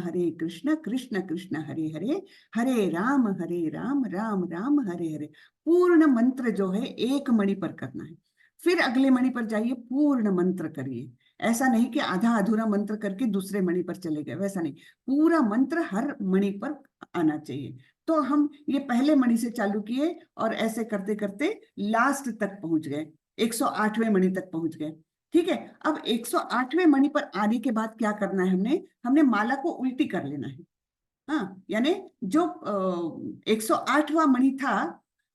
Speaker 1: कृष्ण कृष्ण हरे हरे, हरे राम राम राम हरे हरे। पूर्ण मंत्र जो है एक मणि पर करना है। फिर अगले मणि पर जाइए, पूर्ण मंत्र करिए। ऐसा नहीं कि आधा अधूरा मंत्र करके दूसरे मणि पर चले गए, वैसा नहीं, पूरा मंत्र हर मणि पर आना चाहिए। तो हम ये पहले मणि से चालू किए और ऐसे करते करते लास्ट तक पहुंच गए, 108वें मणि तक पहुंच गए। ठीक है, अब 108वें मणि पर आने के बाद क्या करना है, हमने माला को उल्टी कर लेना है। हाँ, यानी जो 108वां मणि था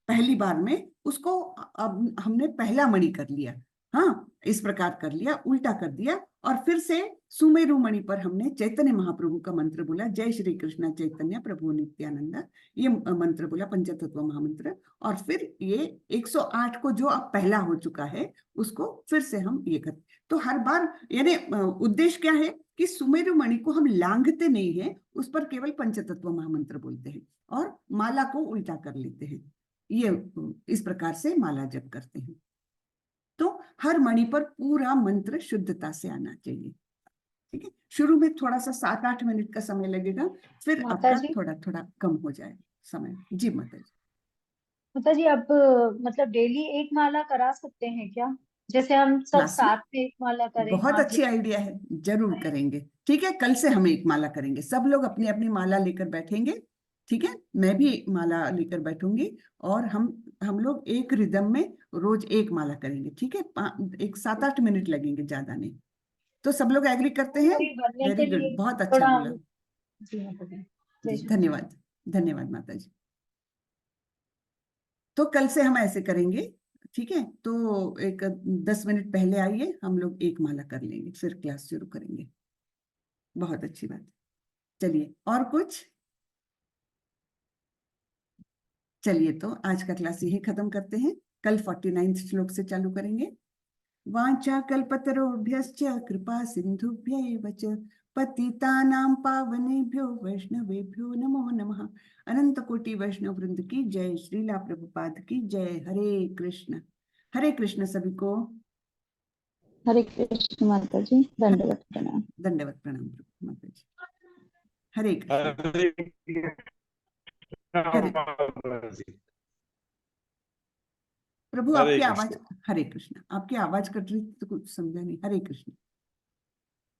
Speaker 1: पहली बार में, उसको अब हमने पहला मणि कर लिया। हाँ, इस प्रकार कर लिया, उल्टा कर दिया, और फिर से सुमेरु मणि पर हमने चैतन्य महाप्रभु का मंत्र बोला, जय श्री कृष्ण चैतन्य प्रभु नित्यानंद, ये मंत्र बोला, पंचतत्व महामंत्र। और फिर ये 108 को जो अब पहला हो चुका है उसको फिर से हम ये करते। तो हर बार यानी उद्देश्य क्या है कि सुमेरु मणि को हम लांघते नहीं है, उस पर केवल पंचतत्व महामंत्र बोलते हैं और माला को उल्टा कर लेते हैं। ये इस प्रकार से माला जप करते हैं। तो हर मणि पर पूरा मंत्र शुद्धता से आना चाहिए। ठीक है, शुरू में थोड़ा सा 7-8 मिनट का समय लगेगा, फिर
Speaker 5: माता
Speaker 1: आपका
Speaker 5: जी,
Speaker 1: थोड़ा थोड़ा कम हो जाए समय। जी माता जी।
Speaker 5: माता जी आप मतलब डेली एक माला करा सकते हैं क्या? जैसे हम सब
Speaker 1: क्लास में
Speaker 5: साथ में एक माला करें,
Speaker 1: बहुत
Speaker 5: आप भी।
Speaker 1: अच्छी आइडिया है, जरूर करेंगे। ठीक है, कल से हम एक माला करेंगे, सब लोग अपनी अपनी माला लेकर बैठेंगे। ठीक है, मैं भी माला लेकर बैठूंगी, और हम लोग एक रिदम में रोज एक माला करेंगे। ठीक है, एक 7-8 मिनट लगेंगे, ज्यादा नहीं। तो सब लोग एग्री करते हैं?
Speaker 5: वही बनने
Speaker 1: वेरी
Speaker 5: के
Speaker 1: गुड,
Speaker 5: लिए
Speaker 1: बहुत अच्छा
Speaker 5: थोड़ा
Speaker 1: बोला।
Speaker 5: जी माता जी, जय
Speaker 1: जी,
Speaker 5: श्री कृष्ण।
Speaker 1: धन्यवाद। धन्यवाद माता जी। तो कल से हम ऐसे करेंगे। ठीक है, तो एक 10 मिनट पहले आइए, हम लोग एक माला कर लेंगे, फिर क्लास शुरू करेंगे। बहुत अच्छी बात। चलिए, और कुछ? चलिए, तो आज का क्लास यही खत्म करते हैं। कल 49 श्लोक से चालू करेंगे। वाचा कल्पतरुभ्यश्च कृपा सिंधुभ्यैव च पतितानां पावनेभ्यो वैष्णवेभ्यो नमो नमः। अनंत कोटि वैष्णव वृंद की जय, श्रीला प्रभुपाद की जय। हरे कृष्ण। हरे कृष्ण सभी को।
Speaker 2: हरे कृष्ण माता जी, दंडवत प्रणाम।
Speaker 1: दंडवत प्रणाम माता जी। हरे कृष्ण।
Speaker 6: हरे कृष्ण
Speaker 1: हरे
Speaker 6: माता जी।
Speaker 1: प्रभु,
Speaker 6: हरे
Speaker 1: आपकी आवाज,
Speaker 6: कृष्ण।
Speaker 1: हरे कृष्ण, आपकी आवाज कट रही थी तो कुछ समझा नहीं। हरे कृष्ण।